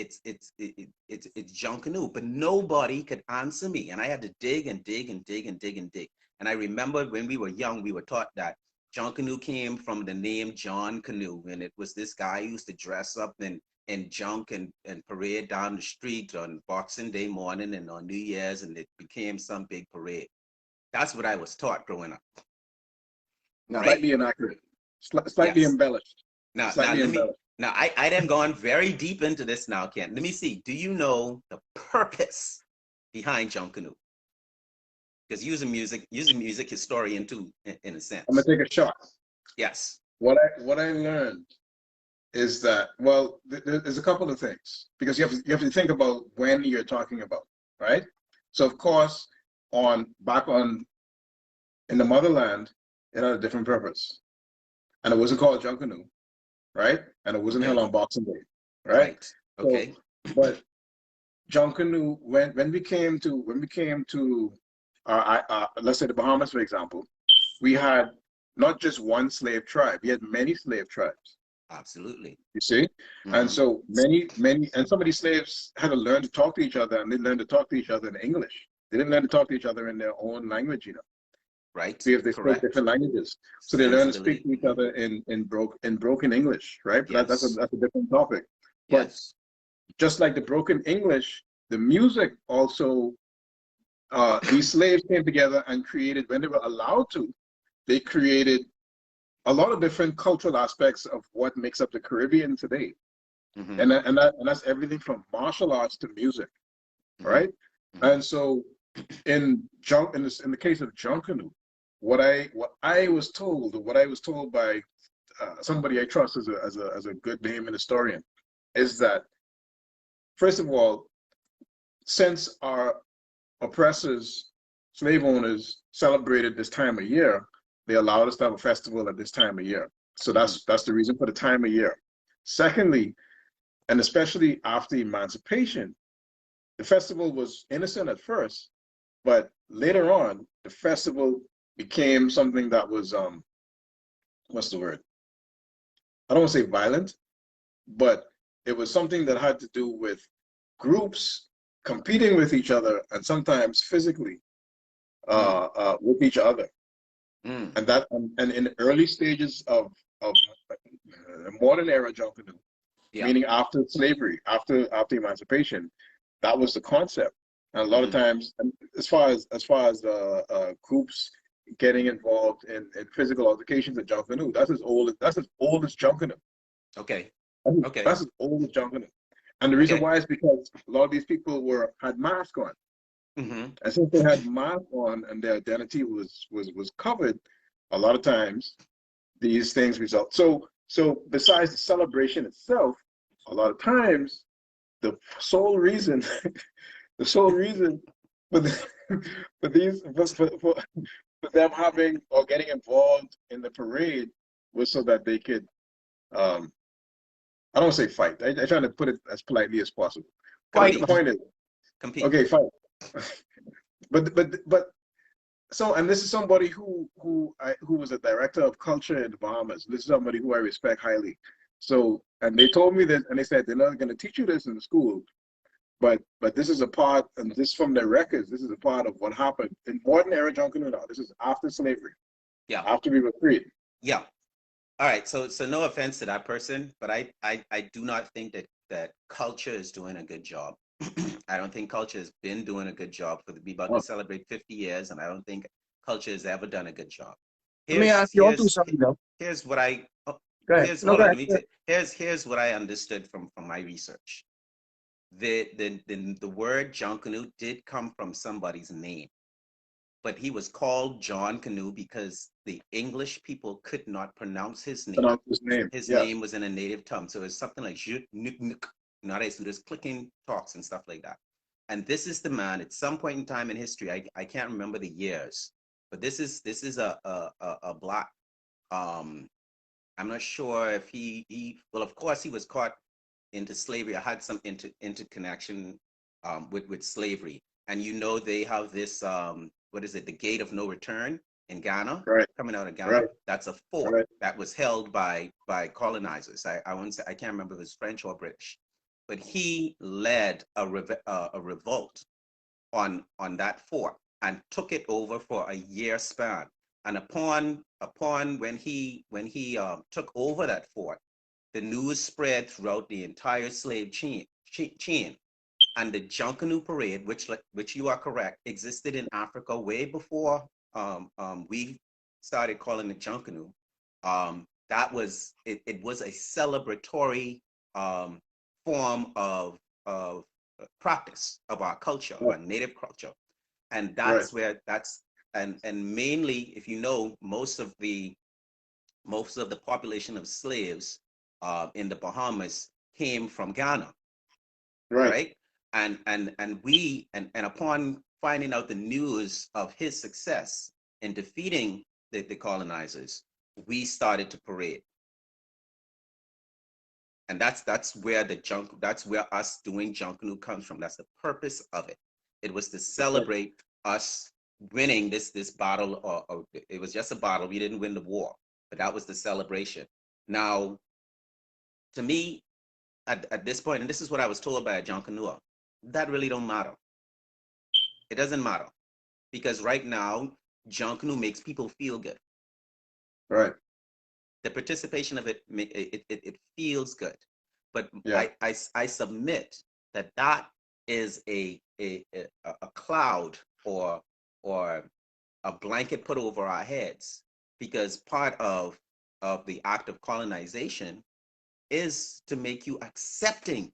Junkanoo, but nobody could answer me. And I had to dig and dig and dig and dig and dig. And I remember when we were young, we were taught that Junkanoo came from the name John Canoe, and it was this guy who used to dress up in junk and parade down the street on Boxing Day morning and on New Year's, and it became some big parade. That's what I was taught growing up, right? Slightly inaccurate. Slightly Yes. embellished. Now Slightly let me embellished. now I then gone very deep into this now, Ken. Let me see. Do you know the purpose behind Junkanoo? Because using music historian too, in a I'm gonna sense. take a shot. Yes. What I learned is that, well, there's a couple of things, because you have to think about when you're talking about, right? So of course, back on in the motherland, it had a different purpose, and it wasn't called Junkanoo, right? And it wasn't held Okay. on Boxing Day, right? Right. So, Okay. but Junkanoo, when we came to let's say the Bahamas, for example, we had not just one slave tribe, we had many slave tribes. Absolutely. You see? And Hmm. so many, and some of these slaves had to learn to talk to each other, and they learned to talk to each other in English. They didn't learn to talk to each other in their own language, Right. because they spoke Correct. different languages. So they learned to speak Sensibility. to each other in broken English, right? But Yes. that's a different topic. But Yes. just like the broken English, the music also, these slaves came together and created, when they were allowed to, they created a lot of different cultural aspects of what makes up the Caribbean today. Mm-hmm. And that's everything from martial arts to music, Mm-hmm. right? Mm-hmm. And so in the case of Junkanoo, what I was told, by somebody I trust as a good name and historian, is that first of all, since our oppressors, slave owners, celebrated this time of year, they allowed us to have a festival at this time of year. So that's the reason for the time of year. Secondly, and especially after emancipation, the festival was innocent at first, but later on, the festival became something that was what's the word? I don't want to say violent, but it was something that had to do with groups competing with each other and sometimes physically with each other. Mm. And in the early stages of modern era Junkanoo, Yeah. meaning after slavery, after emancipation, that was the concept. And a lot of times, as far as groups getting involved in physical altercations at Junkanoo, that's as old as Junkanoo. Okay. That's as old as Junkanoo. And the reason why is because a lot of these people had masks on. Mm-hmm. And since they had masks on and their identity was covered, a lot of times these things result. So besides the celebration itself, a lot of times the sole reason for them having or getting involved in the parade was so that they could I don't say fight. I try to put it as politely as possible. But the point is, Compete. okay, fight. but so, and this is somebody who was a director of culture in the Bahamas. This is somebody who I respect highly. So, and they told me this, and they said they're not going to teach you this in the school, but this is a part, and this from their records. This is a part of what happened in modern era Junkanoo. Now, this is after slavery. Yeah. After we were freed. Yeah. All right. So no offense to that person, but I do not think that culture is doing a good job. I don't think culture has been doing a good job for we about to celebrate 50 years, and I don't think culture has ever done a good job. Let me ask you also something though. Here's what I Go ahead. here's No, hold go on, ahead. let me here's what I understood from my research. The word Junkanoo did come from somebody's name, but he was called John Canoe because the English people could not pronounce his name. His name was in a native tongue, so it's something like nowadays, so there's clicking talks and stuff like that. And this is the man. At some point in time in history, I can't remember the years, but this is a black. I'm not sure if he well, of course, he was caught into slavery. I had some interconnection with slavery, and they have this what is it, the Gate of No Return in Ghana, coming out of Ghana. That's a fort that was held by colonizers. I wouldn't say, I can't remember if it was French or British, but he led a revolt on that fort and took it over for a year span. And upon when he took over that fort, the news spread throughout the entire slave chain. And the Junkanoo parade, which you are correct, existed in Africa way before we started calling it Junkanoo. That was it was a celebratory form of practice of our culture, our native culture, and that's where and mainly, if you know, most of the population of slaves in the Bahamas came from Ghana, right? And upon finding out the news of his success in defeating the colonizers, we started to parade. And that's where us doing Junkanoo comes from. That's the purpose of it. It was to celebrate us winning this battle, or it was just a battle. We didn't win the war, but that was the celebration. Now, to me, at this point, and this is what I was told by a Junkanoo, that really don't matter. It doesn't matter, because right now, Junkanoo makes people feel good. Right. The participation of it feels good, but I submit that is a cloud or a blanket put over our heads, because part of of the act of colonization is to make you accept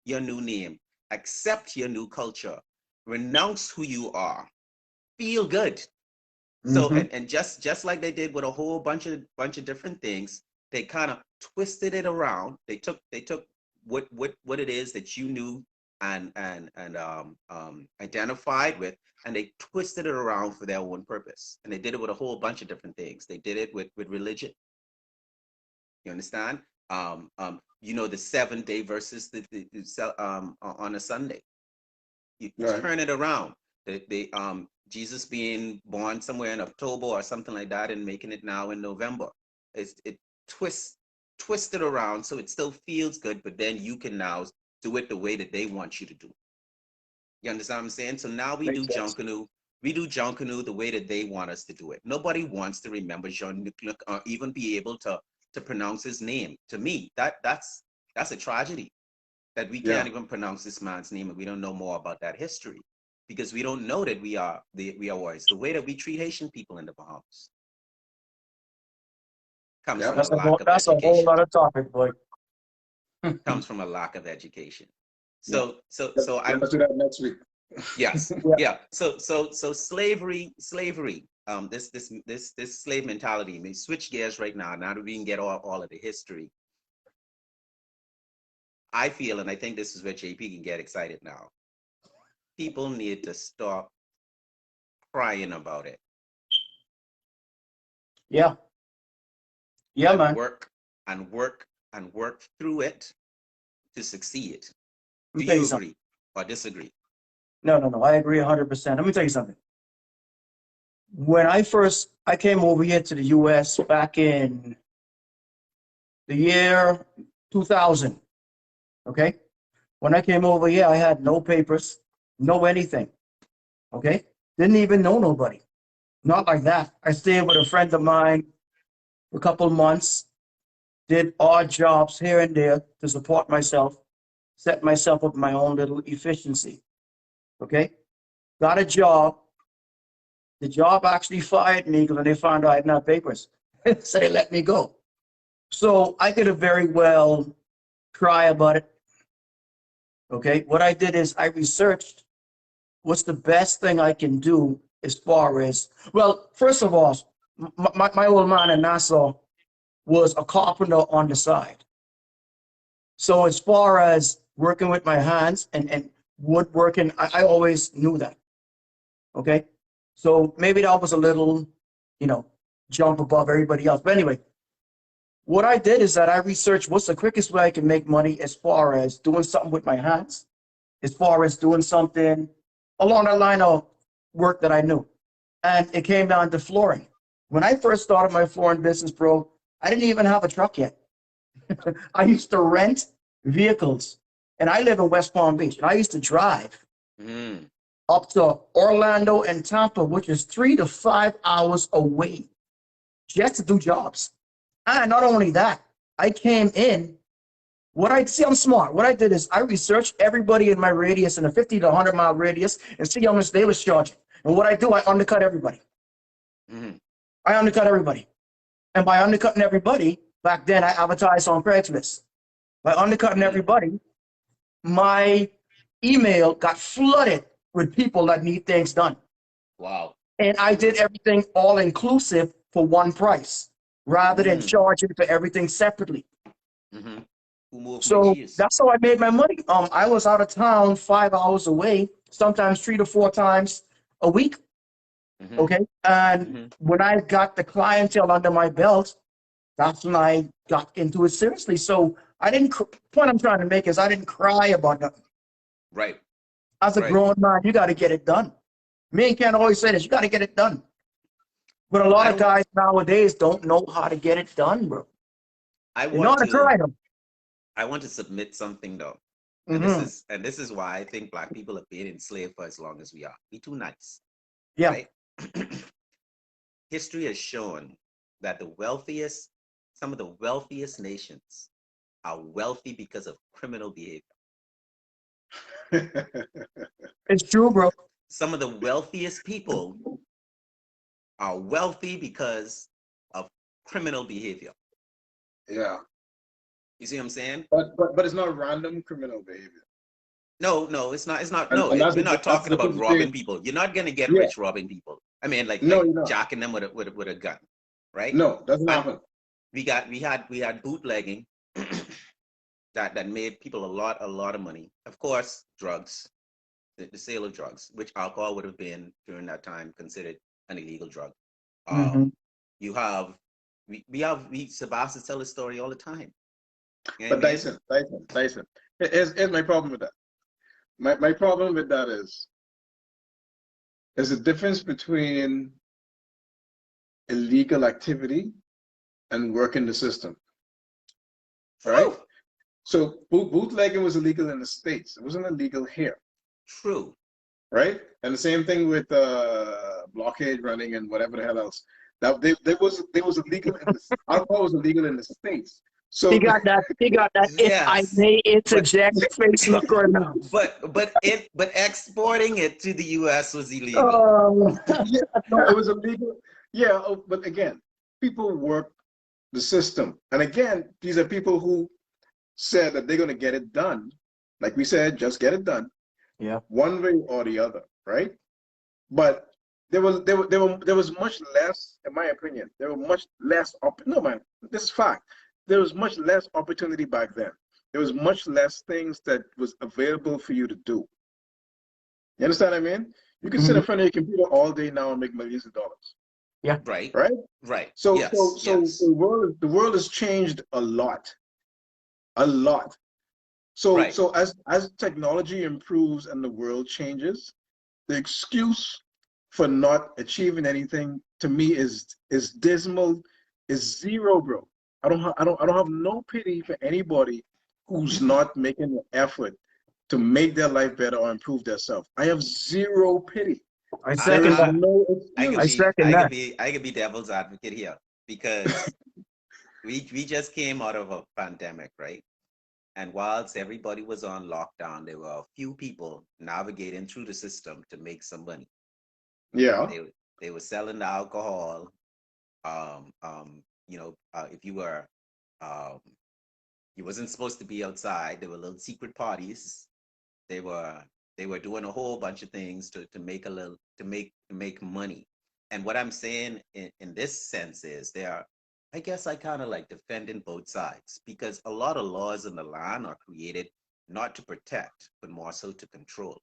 your new name, accept your new culture, renounce who you are, feel good. So and just like they did with a whole bunch of different things, they kind of twisted it around. They took what it is that you knew and identified with, and they twisted it around for their own purpose. And they did it with a whole bunch of different things. They did it with religion. You understand? You know, the 7th-day versus the on a Sunday. You turn it around. Jesus being born somewhere in October or something like that, and making it now in November. It twist it around so it still feels good, but then you can now do it the way that they want you to do. You understand what I'm saying? So now we do Junkanoo. We do Junkanoo the way that they want us to do it. Nobody wants to remember Jean-Luc or even be able to pronounce his name. To me, that's a tragedy that we can't even pronounce this man's name, and we don't know more about that history, because we don't know that we are warriors. The way that we treat Haitian people in the Bahamas comes from a lack of that's a whole education. other topic, boy. Comes from a lack of education. Let's So do that next week. yes, yeah. So slavery. This slave mentality. I mean, switch gears right now. Now that we can get all of the history, I feel, and I think this is where JP can get excited now. People need to stop crying about it. Yeah, man. Work through it to succeed. Do You you agree something. or disagree? No. I agree 100%. Let me tell you something. When I came over here to the U.S. back in the year 2000, okay? When I came over here, I had no papers, no anything, okay? Didn't even know nobody. Not like that. I stayed with a friend of mine for a couple months, did odd jobs here and there to support myself, set myself up my own little efficiency, okay? Got a job. The job actually fired me because they found out I didn't have papers. So they let me go. So I could have very well cry about it. Okay. What I did is I researched what's the best thing I can do as far as, well, first of all, my old man in Nassau was a carpenter on the side. So as far as working with my hands and woodworking, I always knew that. Okay. So maybe that was a little, jump above everybody else. But anyway, what I did is that I researched what's the quickest way I can make money as far as doing something with my hands, as far as doing something along that line of work that I knew. And it came down to flooring. When I first started my flooring business, bro, I didn't even have a truck yet. I used to rent vehicles. And I live in West Palm Beach. And I used to drive up to Orlando and Tampa, which is 3 to 5 hours away, just to do jobs. And not only that, I came in. I'm smart. What I did is I researched everybody in my radius, in a 50 to 100 mile radius, and see how much they was charging. And what I do, I undercut everybody. I undercut everybody. And by undercutting everybody, back then I advertised on Craigslist. By undercutting everybody, my email got flooded with people that need things done. Wow. And I did everything all inclusive for one price, rather than charging for everything separately. So that's how I made my money. I was out of town 5 hours away, sometimes 3 to 4 times a week. Okay. And when I got the clientele under my belt, that's when I got into it seriously. So point I'm trying to make is I didn't cry about nothing. Right. As a grown man, you got to get it done. Me and Ken always say this, you got to get it done. But a lot of guys nowadays don't know how to get it done, bro. I want to submit something though. And this is why I think Black people have been enslaved for as long as we are. We too nice. Yeah. Right? History has shown that some of the wealthiest nations are wealthy because of criminal behavior. It's true, bro. Some of the wealthiest people are wealthy because of criminal behavior. Yeah. You see what I'm saying? But it's not random criminal behavior. No, it's not. It's not. And, No, and that's we're the, not that's talking the about difference robbing between, people. You're not gonna get yeah. rich robbing people. I mean, No, you're not. jacking them with a gun, right? No, doesn't But happen. we had bootlegging that made people a lot of money. Of course, drugs, the sale of drugs, which alcohol would have been during that time considered an illegal drug. Mm-hmm. You have we Sebastian tell a story all the time. You know But what I mean? Dyson. Here's my problem with that. My problem with that is there's a difference between illegal activity and working the system. Right? True. So bootlegging was illegal in the States. It wasn't illegal here. True. Right? And the same thing with blockade running and whatever the hell else. That they was illegal in the alcohol was illegal in the States. So He got that. If I Yes, may but interject, face look right now. but exporting it to the U.S. was illegal. yeah, no, it was illegal. Yeah, but again, people work the system, and again, these are people who said that they're going to get it done. Like we said, just get it done. Yeah. One way or the other, right? But there was much less, in my opinion. There were much less. No, man, this is fact. There was much less opportunity back then. There was much less things that was available for you to do. You understand what I mean? You can sit in front of your computer all day now and make millions of dollars. Yeah. Right. Right? Right. So Yes. Yes. the world has changed a lot. A lot. So Right. so as technology improves and the world changes, the excuse for not achieving anything to me is dismal, is zero, bro. I don't have no pity for anybody who's not making an effort to make their life better or improve themselves. I have zero pity. I There second is that. no I could I excuse. be second that. I could be devil's advocate here because we just came out of a pandemic, right? And whilst everybody was on lockdown, there were a few people navigating through the system to make some money. Yeah. They were selling the alcohol. If you were um, you wasn't supposed to be outside. There were little secret parties. They were doing a whole bunch of things to make make money. And what I'm saying in this sense is I guess I kind of like defending both sides because a lot of laws in the land are created not to protect, but more so to control.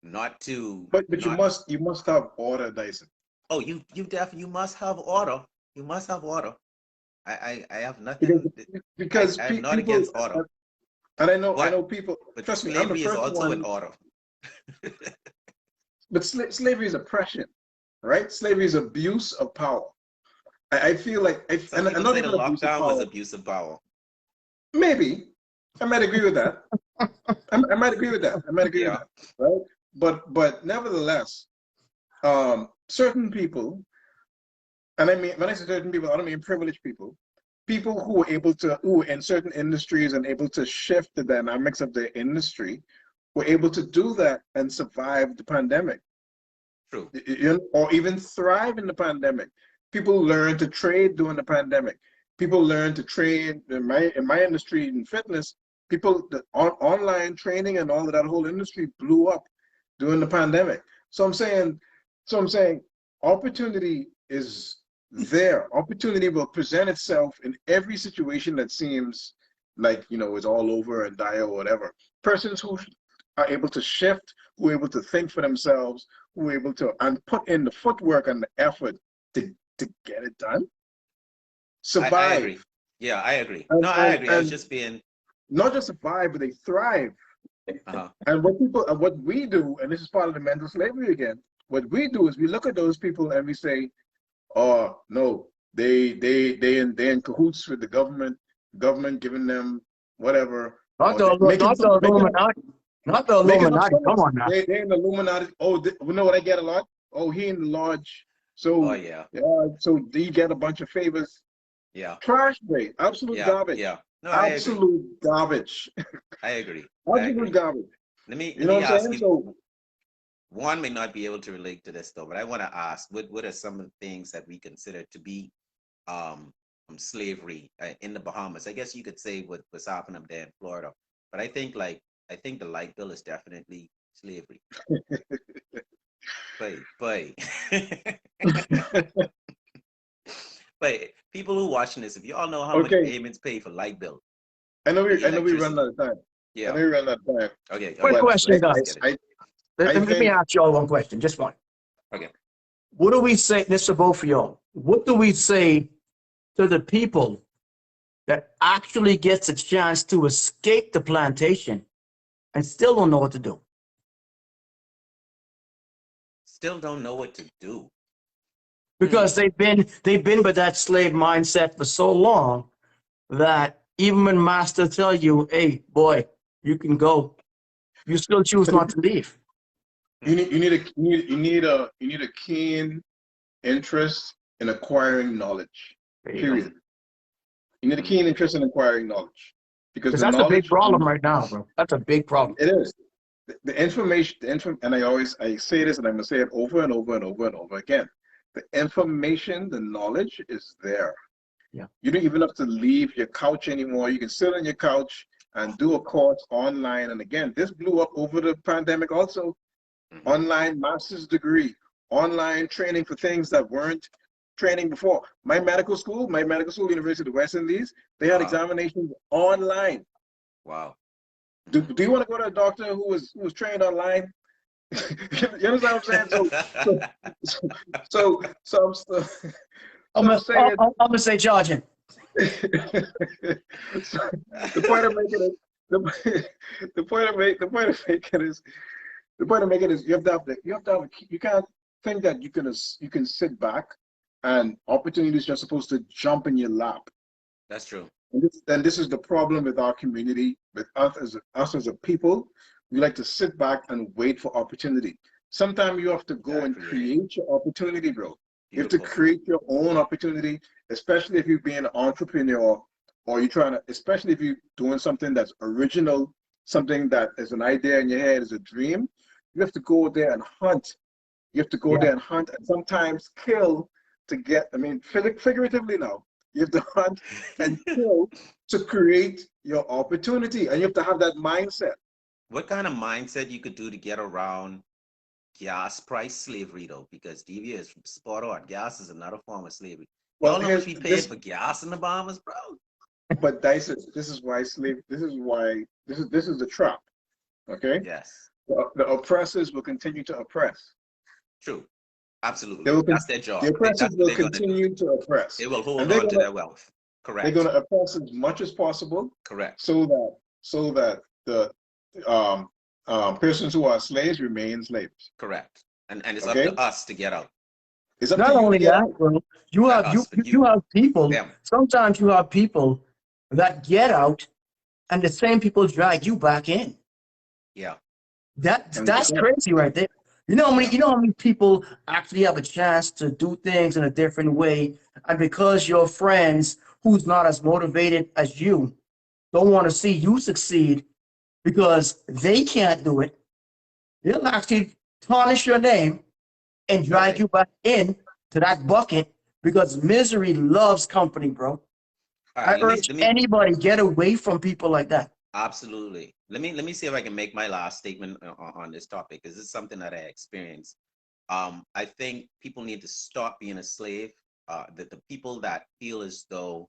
Not to But not you must have order, Dyson. oh you must have order. You must have order. I have Because nothing. because I'm not people, against order. and I But know people. but Trust me, I'm the slavery is first also an one. order. But slavery is oppression, right? Slavery is abuse of power. I feel like, Some and people not say the even abuse of lockdown was power. abuse of power. Maybe I might agree with that. I might agree with that. I might agree with Yeah. that, right? But nevertheless, certain people, and I mean when I say certain people, I don't mean privileged people. People who were able to, who in certain industries and able to shift the dynamics of their industry, were able to do that and survive the pandemic. True. Or even thrive in the pandemic. People learn to trade during the pandemic. People learn to trade in my industry in fitness. People the online training and all of that whole industry blew up during the pandemic. So I'm saying opportunity is there. Opportunity will present itself in every situation that seems like it's all over and dire or whatever. Persons who are able to shift, who are able to think for themselves, who are able to and put in the footwork and the effort to get it done, I survive. agree. Yeah, I agree. And, No, I and, agree. I was and just being not just survive, but they thrive. uh-huh. And what we do, and this is part of the mental slavery again, what we do is we look at those people and we say, oh no, they in cahoots with the government giving them whatever, Not or the making not the Illuminati. Not the making up Illuminati. Come sense. on now. They in the Illuminati. Oh, you know what I get a lot? Oh, he in the lodge. Oh So yeah. so he get a bunch of favors. Yeah. Trash bait. Absolute Yeah. garbage. Yeah. No, I agree. Absolute garbage. I agree. I Absolute agree. garbage. Let me You know what I'm ask saying? you. So One may not be able to relate to this though, but I want to ask, what are some of the things that we consider to be slavery in the Bahamas. I guess you could say what's happening up there in Florida. But I think the light bill is definitely slavery. But but people who watching this, if y'all know how much Okay. payments pay for light bill, I know we electricity. run out of time. I Yeah. know we run out of time. Okay. Quick okay, question, let's guys. get it. Let me think- ask y'all one question, just one. Okay. What do we say, this is both for y'all, what do we say to the people that actually gets a chance to escape the plantation and still don't know what to do? Still don't know what to do. Because they've been with that slave mindset for so long that even when master tell you, hey, boy, you can go, you still choose not to leave. You need a keen interest in acquiring knowledge. Period. You need a keen interest in acquiring knowledge, because Because the that's a big knowledge problem right now, bro. That's a big problem. It is. The information, and I say this, and I'm gonna say it over and over and over and over again. The information, the knowledge is there. Yeah. You don't even have to leave your couch anymore. You can sit on your couch and do a course online. And again, this blew up over the pandemic also. Mhm. Online master's degree, online training for things that weren't training before. My medical school, University of the West Indies, they had Wow. examinations online. Wow. Do you want to go to a doctor who was trained online? You understand what I'm saying? I'm gonna say charging. So the point of making it, the point of making is you can't think that you can sit back and opportunities are supposed to jump in your lap. That's true. And this is the problem with our community, with us as a people. We like to sit back and wait for opportunity. Sometimes you have to go and create your opportunity, bro. You have to create your own opportunity, especially if you're being an entrepreneur, or you're trying to, especially if you're doing something that's original, something that is an idea in your head, is a dream. You have to go there and hunt. You have to go there and hunt, and sometimes kill to get, I mean, figuratively now, you have to hunt and kill to create your opportunity, and you have to have that mindset. What kind of mindset you could do to get around gas price slavery, though? Because DV is spot on. Gas is another form of slavery. Well, Y'all know what we paid for gas in the Bahamas, bro? But Dyson, this is the trap. Okay? Yes. The oppressors will continue to oppress. True. Absolutely. That's their job. The oppressors That's what will they're gonna continue do. to oppress. They will hold on to their wealth. Correct. They're going to oppress as much as possible. Correct. So that the persons who are slaves remain slaves. Correct. And it's up to us to get out. It's up Not to you only to get that, out. bro, you have people. Them. Sometimes you have people that get out, and the same people drag you back in. Yeah. That's crazy right there. You know how many people actually have a chance to do things in a different way, and because your friends who's not as motivated as you don't want to see you succeed because they can't do it, they'll actually tarnish your name and drag you back in to that bucket, because misery loves company, bro. Right, I urge anybody, get away from people like that. Absolutely. Let me see if I can make my last statement on this topic, because it's something that I experienced. I think people need to stop being a slave. The people that feel as though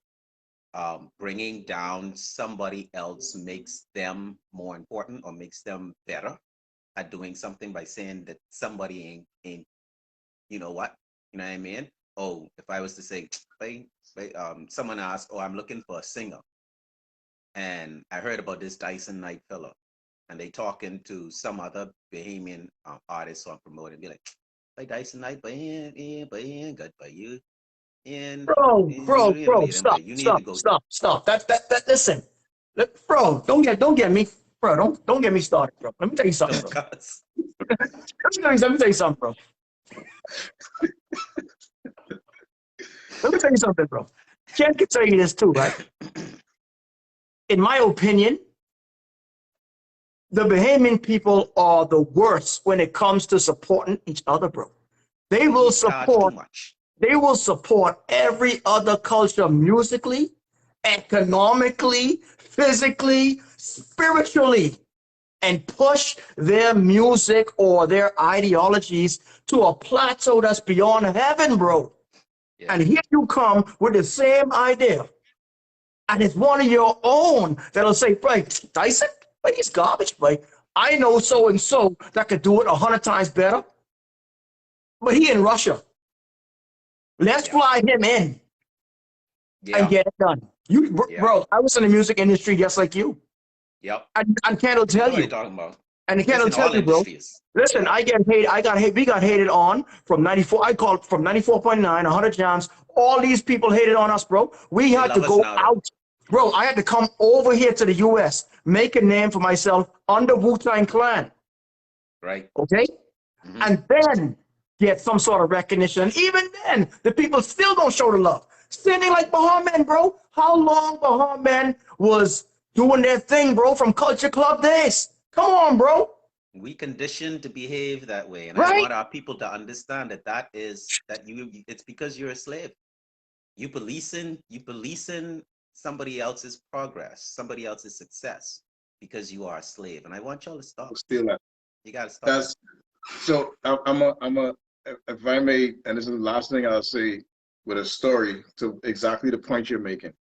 bringing down somebody else makes them more important or makes them better at doing something by saying that somebody ain't you know what? You know what I mean? Oh, if I was to say, someone asked, oh, I'm looking for a singer. And I heard about this Dyson Knight fella, and they talking to some other Bahamian artist who I'm promoting, be like Dyson Knight, but he ain't good for you. And Bro, stop. Listen, bro, don't get me, bro, don't get me started, bro. Let me tell you something, bro. Let me tell you something, bro. Let me tell you something, bro. Ken can tell you this too, right? In my opinion, the Bahamian people are the worst when it comes to supporting each other, bro. They will support. They will support every other culture musically, economically, physically, spiritually, and push their music or their ideologies to a plateau that's beyond heaven, bro. Yeah. And here you come with the same idea. And it's one of your own that'll say, right, Dyson, like he's garbage, right? I know so and so that could do it 100 times better. But he in Russia. Let's Yeah. fly him in Yeah. and get it done. Yeah. Bro, I was in the music industry just like you. Yep. And Ken will I know tell what you. you're talking about. And Ken will Listen, tell all you, bro. industries. Listen, Yeah. I get hated. We got hated on from 94. I called from 94.9, 100 jams. All these people hated on us, bro. We had to love us go now, though. out. Bro, I had to come over here to the US, make a name for myself under Wu-Tang Clan. Right. Okay? Mhm. And then get some sort of recognition. And even then, the people still don't show the love. Standing like BAHA MEN, bro. How long BAHA MEN was doing their thing, bro, from Culture Club days? Come on, bro. We conditioned to behave that way, and I Right? want our people to understand that it's because you're a slave. You policing somebody else's progress, somebody else's success, because you are a slave. And I want y'all to stop. Still that. You gotta stop. That's so. If I may, and this is the last thing I'll say with a story to exactly the point you're making.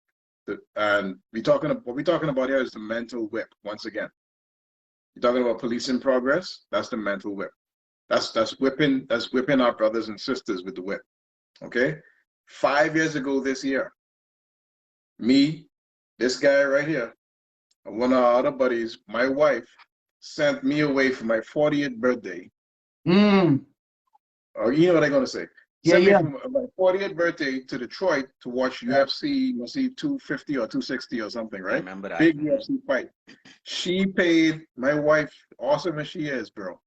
And what we're talking about here is the mental whip. Once again, you're talking about policing progress. That's the mental whip. That's whipping our brothers and sisters with the whip. Okay. 5 years ago this year, me, this guy right here, and one of our other buddies, my wife, sent me away for my 40th birthday. Or you know what I'm gonna say? Yeah, Sent me yeah. for my 40th birthday to Detroit to watch UFC, must see 250 or 260 or something, I right? remember that. Big UFC fight. She paid, my wife, awesome as she is, bro.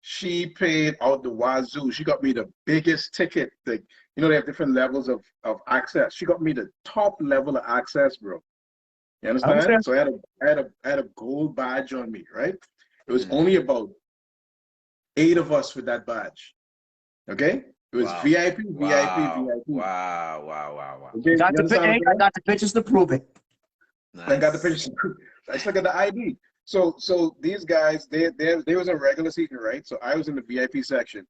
She paid out the wazoo. She got me the biggest ticket. They have different levels of access. She got me the top level of access, bro. You understand? Understand. So I had a gold badge on me, right? It was Mhm. only about 8 of us with that badge. Okay? It was Wow. VIP, VIP, Wow. VIP. Wow. Okay, I you understand what I'm I saying? got the pictures to prove it. I got the Nice. picture. Let's look at the ID. So these guys, they was a regular season, right? So I was in the VIP section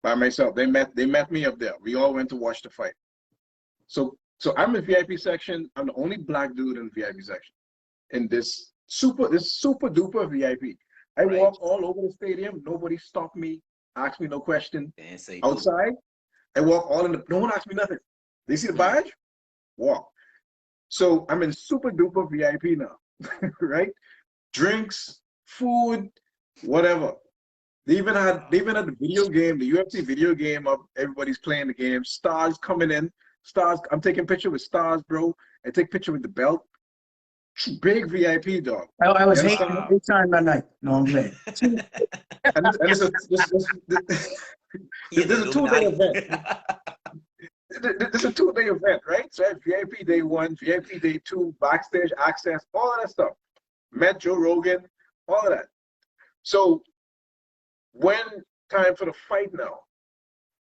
by myself. They met me up there. We all went to watch the fight. So I'm in the VIP section. I'm the only black dude in the VIP section in this super duper VIP. I Right. walk all over the stadium. Nobody stopped me, asked me no question. Didn't say Outside, I walk all in the. No one asked me nothing. They see the badge, walk. So I'm in super duper VIP now, right? Drinks, food, whatever. They even had the video game, the UFC video game of everybody's playing the game. Stars coming in. Stars, I'm taking picture with Stars, bro. I take picture with the belt. Big VIP, dog. I was You hating understand? big time that night. No, I'm playing. And this is a two-day event. This is a two-day event, right? So I had VIP day 1, VIP day 2, backstage access, all of that stuff. Met Joe Rogan, all of that. So when time for the fight now,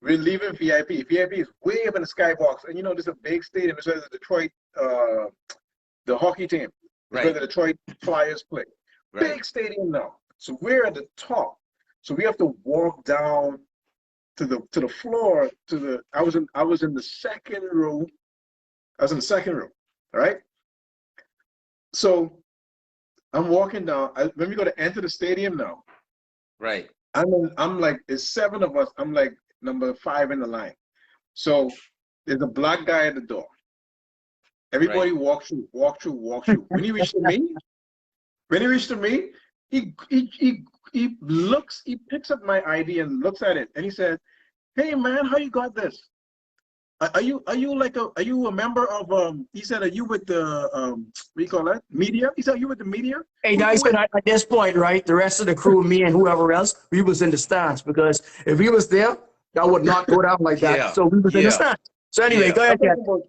we're leaving VIP. VIP is way up in the skybox. And this is a big stadium. It's where the Detroit, the hockey team. It's where the Detroit Flyers play. Right. Big stadium now. So we're at the top. So we have to walk down to the floor I was in the second row. I was in the second row. All right. So I'm walking down. When we go to enter the stadium now, Right. I'm like, there's 7 of us. I'm like number 5 in the line. So there's a black guy at the door. Everybody walk through. When he reached to me, he looks, he picks up my ID and looks at it, and he said, "Hey man, how you got this? Are you a member of He said, "Are you with the what do you call that? Media?" He said, "Are you with the media?" Hey, Dyson, at this point, right, the rest of the crew, me and whoever else, we was in the stands because if he was there, that would not go down like that. Yeah. So we was in the Yeah. stands. So anyway, Yeah. go I'm ahead, Ken. talking about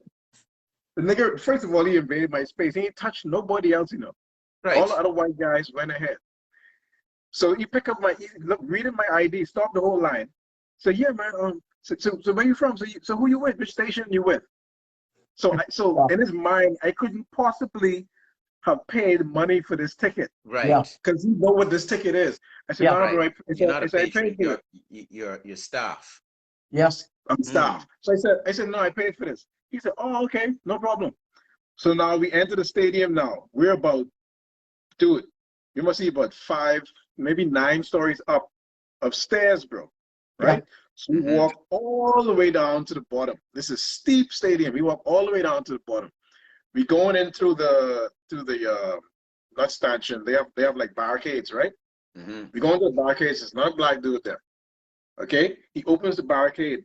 the nigga. First of all, he invaded my space. He ain't touched nobody else, Right. All the other white guys went ahead. So he picked up reading my ID, stopped the whole line. So yeah, man, So where you from? So who you with? Which station you with? So in his mind, I couldn't possibly have paid money for this ticket Yeah. Right. because you know what this ticket is. I said, Yeah. no, Right. bro. You're not a I said, I patron. paid for it. You're staff. Yes. I'm staff. So I said, no, I paid for this. He said, oh, okay, no problem. So now we enter the stadium now. We're about, dude, you must see about 5, maybe 9 stories up of stairs, bro. Right? Yeah. So we walk all the way down to the bottom. This is steep stadium. We walk all the way down to the bottom. We going in through the not stanchion. They have like barricades, right? We go into the barricades. It's not a black dude there. Okay? He opens the barricade.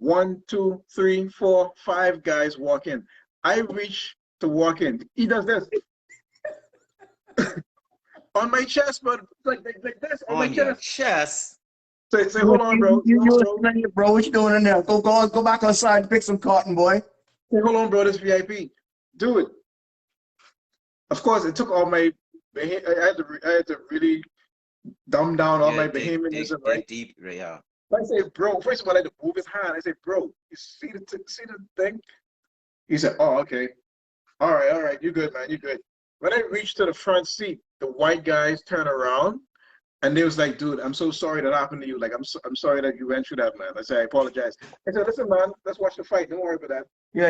1, 2, 3, 4, 5 guys walk in. I reach to walk in. He does this on my chest, but like this on my your chest. chest. Say, hold on, bro. Bro, what you doing in there? Go back outside and pick some cotton, boy. Say, hold on, bro. This VIP. Do it. Of course, it took all my. I had to really dumb down all my Bahamianism, right? Deep, yeah. I say, bro. First of all, I had to move his hand. I said, bro, you see the thing? He said, oh, okay. All right. You good, man. You good. When I reached to the front seat, the white guys turned around and they was like, dude, I'm so sorry that happened to you. Like, I'm sorry that you went through that, man. I said, I apologize. I said, listen, man, let's watch the fight. Don't worry about that. Yeah.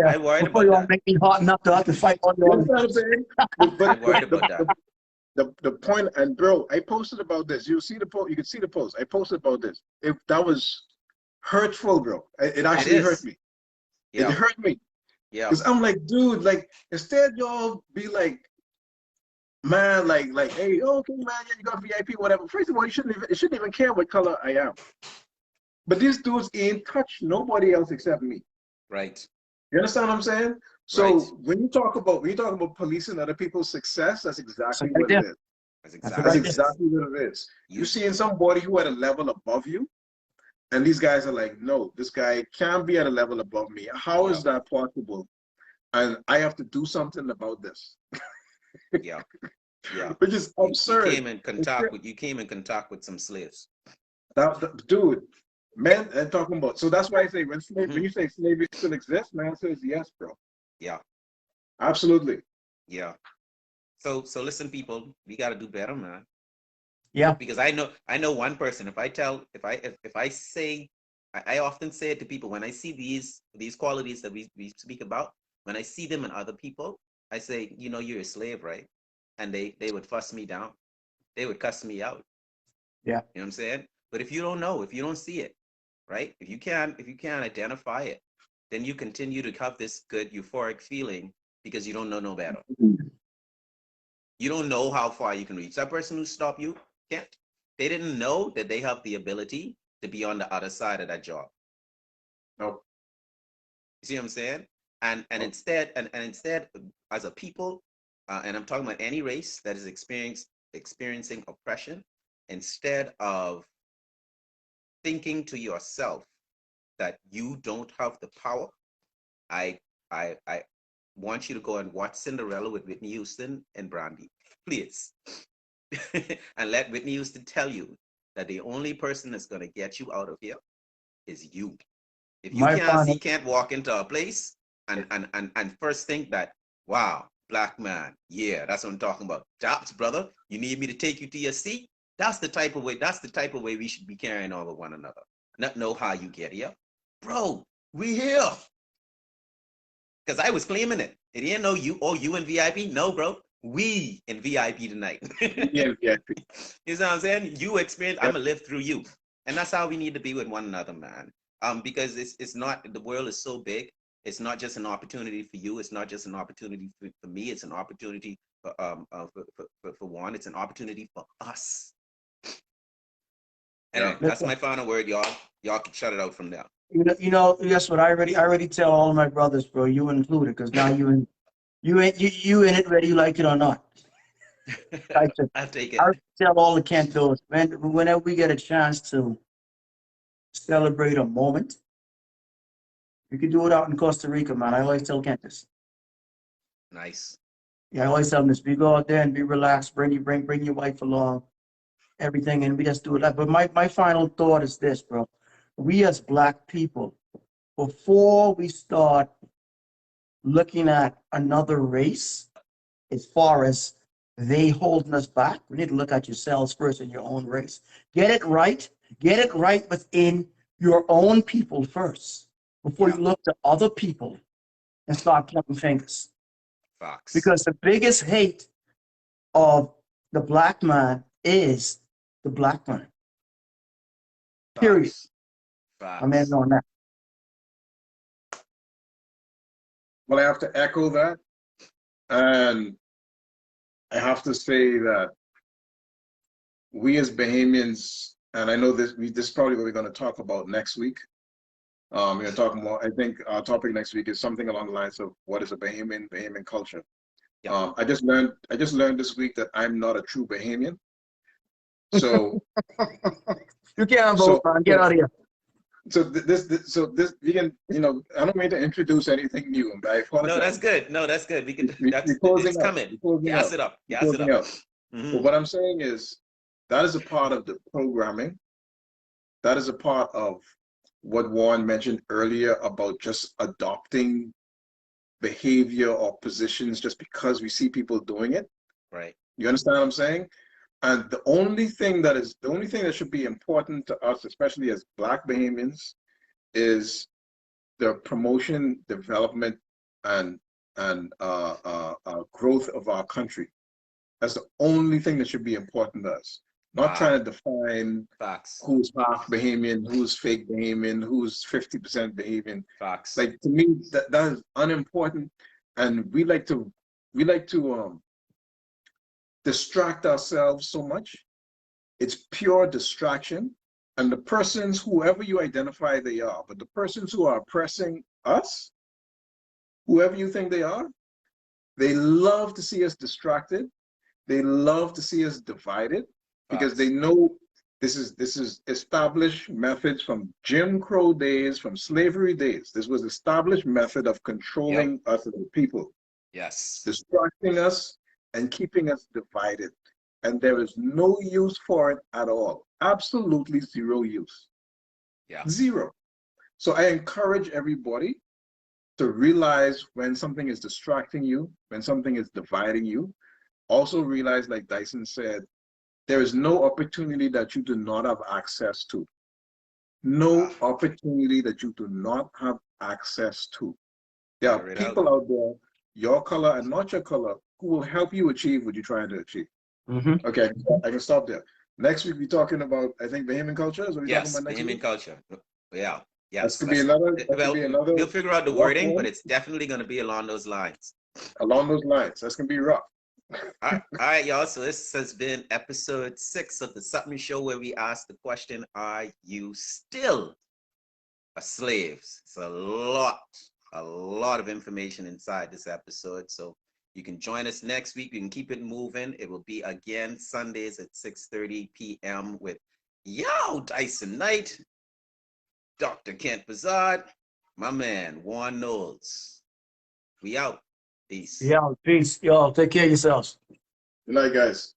I worried Before about you that. make me hot enough to have to fight on You your understand what I'm saying? I worried about that. The point, and bro, I posted about this. You see the post. You can see the post. I posted about this. That was hurtful, bro. It actually hurt me. Yeah. It hurt me. Yeah. Because I'm like, dude, like instead y'all be like, man, like, hey, okay, man, yeah, you got VIP, whatever. First of all, it shouldn't even care what color I am. But these dudes ain't touch nobody else except me. Right. You understand what I'm saying? So when you talk about policing other people's success, that's exactly what it is. That's That's exactly what it is. You're seeing somebody who at a level above you, and these guys are like, no, this guy can't be at a level above me. How is that possible? And I have to do something about this. Yeah. Yeah. Which is absurd. You came in contact with some slaves. Dude, men and talking about. So that's why I say when you say slavery still exists, man says yes, bro. Yeah. Absolutely. Yeah. So listen, people, we gotta do better, man. Yeah. Because I know one person. If I say, I often say it to people when I see these qualities that we speak about. When I see them in other people, I say, you're a slave, right? And they would fuss me down. They would cuss me out. Yeah. You know what I'm saying? But if you don't know, if you don't see it, right? If you can't identify it, then you continue to have this good euphoric feeling because you don't know no better. You don't know how far you can reach. That person who stopped you can't. They didn't know that they have the ability to be on the other side of that job. No. You see what I'm saying? And instead, as a people, and I'm talking about any race that is experiencing oppression, instead of thinking to yourself that you don't have the power, I want you to go and watch Cinderella with Whitney Houston and Brandy, please. And let Whitney Houston tell you that the only person that's going to get you out of here is you. If you can't walk into a place and first think that, wow, black man, yeah, that's what I'm talking about. Jobs, brother, you need me to take you to your seat? That's the type of way we should be carrying on with one another. Not know how you get here. Bro, we here. Because I was claiming it. It didn't know you in VIP. No, bro. We in VIP tonight. Yeah, VIP. You know what I'm saying? You experience, I'm gonna live through you. And that's how we need to be with one another, man. Because it's not, the world is so big. It's not just an opportunity for you. It's not just an opportunity for me. It's an opportunity for one. It's an opportunity for us. Anyway, that's my final word, y'all. Y'all can shut it out from there. That's what I already tell all of my brothers, bro, you included, because now you in it, whether you like it or not. I'll take it. I tell all the Kentos, man, whenever we get a chance to celebrate a moment, you can do it out in Costa Rica, man. I always tell Kentos. Nice. Yeah, I always tell them this. We go out there and be relaxed. Bring your wife along, everything, and we just do it. But my final thought is this, bro. we as Black people, before we start looking at another race, as far as they holding us back, we need to look at yourselves first in your own race. Get it right. Get it right within your own people first before you look to other people and start pointing fingers. Facts. Because the biggest hate of the Black man is the Black man. Period. Facts. I'm in on that. Well, I have to echo that. And I have to say that we as Bahamians, and I know this is probably what we're going to talk about next week. We're going to talk more. I think our topic next week is something along the lines of what is a Bahamian culture. Yeah. I just learned this week that I'm not a true Bahamian. So You can't vote, man. Get out of here. So this we can, you know, I don't mean to introduce anything new, but I apologize. No, that's good. No, that's good. We can. That's closing it's out. coming. Gas it up. Gas it up. Mm-hmm. But what I'm saying is that is a part of the programming. That is a part of what Warren mentioned earlier about just adopting behavior or positions just because we see people doing it. Right. You understand what I'm saying? And the only thing that should be important to us, especially as Black Bahamians, is the promotion, development, and growth of our country. That's the only thing that should be important to us. Not trying to define Facts. Who's half Bahamian, who's fake Bahamian, who's 50% Bahamian. Facts. Like, to me, that is unimportant, and we like to distract ourselves so much. It's pure distraction. And the persons, whoever you identify they are, but the persons who are oppressing us, whoever you think they are, they love to see us distracted. They love to see us divided because they know this is established methods from Jim Crow days, from slavery days. This was established method of controlling us as a people. Yes. Distracting us and keeping us divided. And there is no use for it at all. Absolutely zero use. Yeah. Zero. So I encourage everybody to realize when something is distracting you, when something is dividing you. Also realize, like Dyson said, there is no opportunity that you do not have access to. No opportunity that you do not have access to. There are people out there, your color and not your color, who will help you achieve what you're trying to achieve. Mm-hmm. Okay, I can stop there. Next week we're talking about, I think, Bahamian culture. Is what we're talking about next week? Bahamian culture. Yeah. Yes. That could be another. We'll figure out the wording, but it's definitely going to be along those lines. Along those lines. That's going to be rough. All right, y'all. So this has been episode 6 of the Sup'm Show, where we ask the question, are you still a slave? It's a lot of information inside this episode. So you can join us next week. You can keep it moving. It will be again Sundays at 6:30 p.m. with Dyson Knight, Dr. Kent Bazard, my man, Warren Knowles. We out. Peace. Yeah, peace. Y'all take care of yourselves. Good night, guys.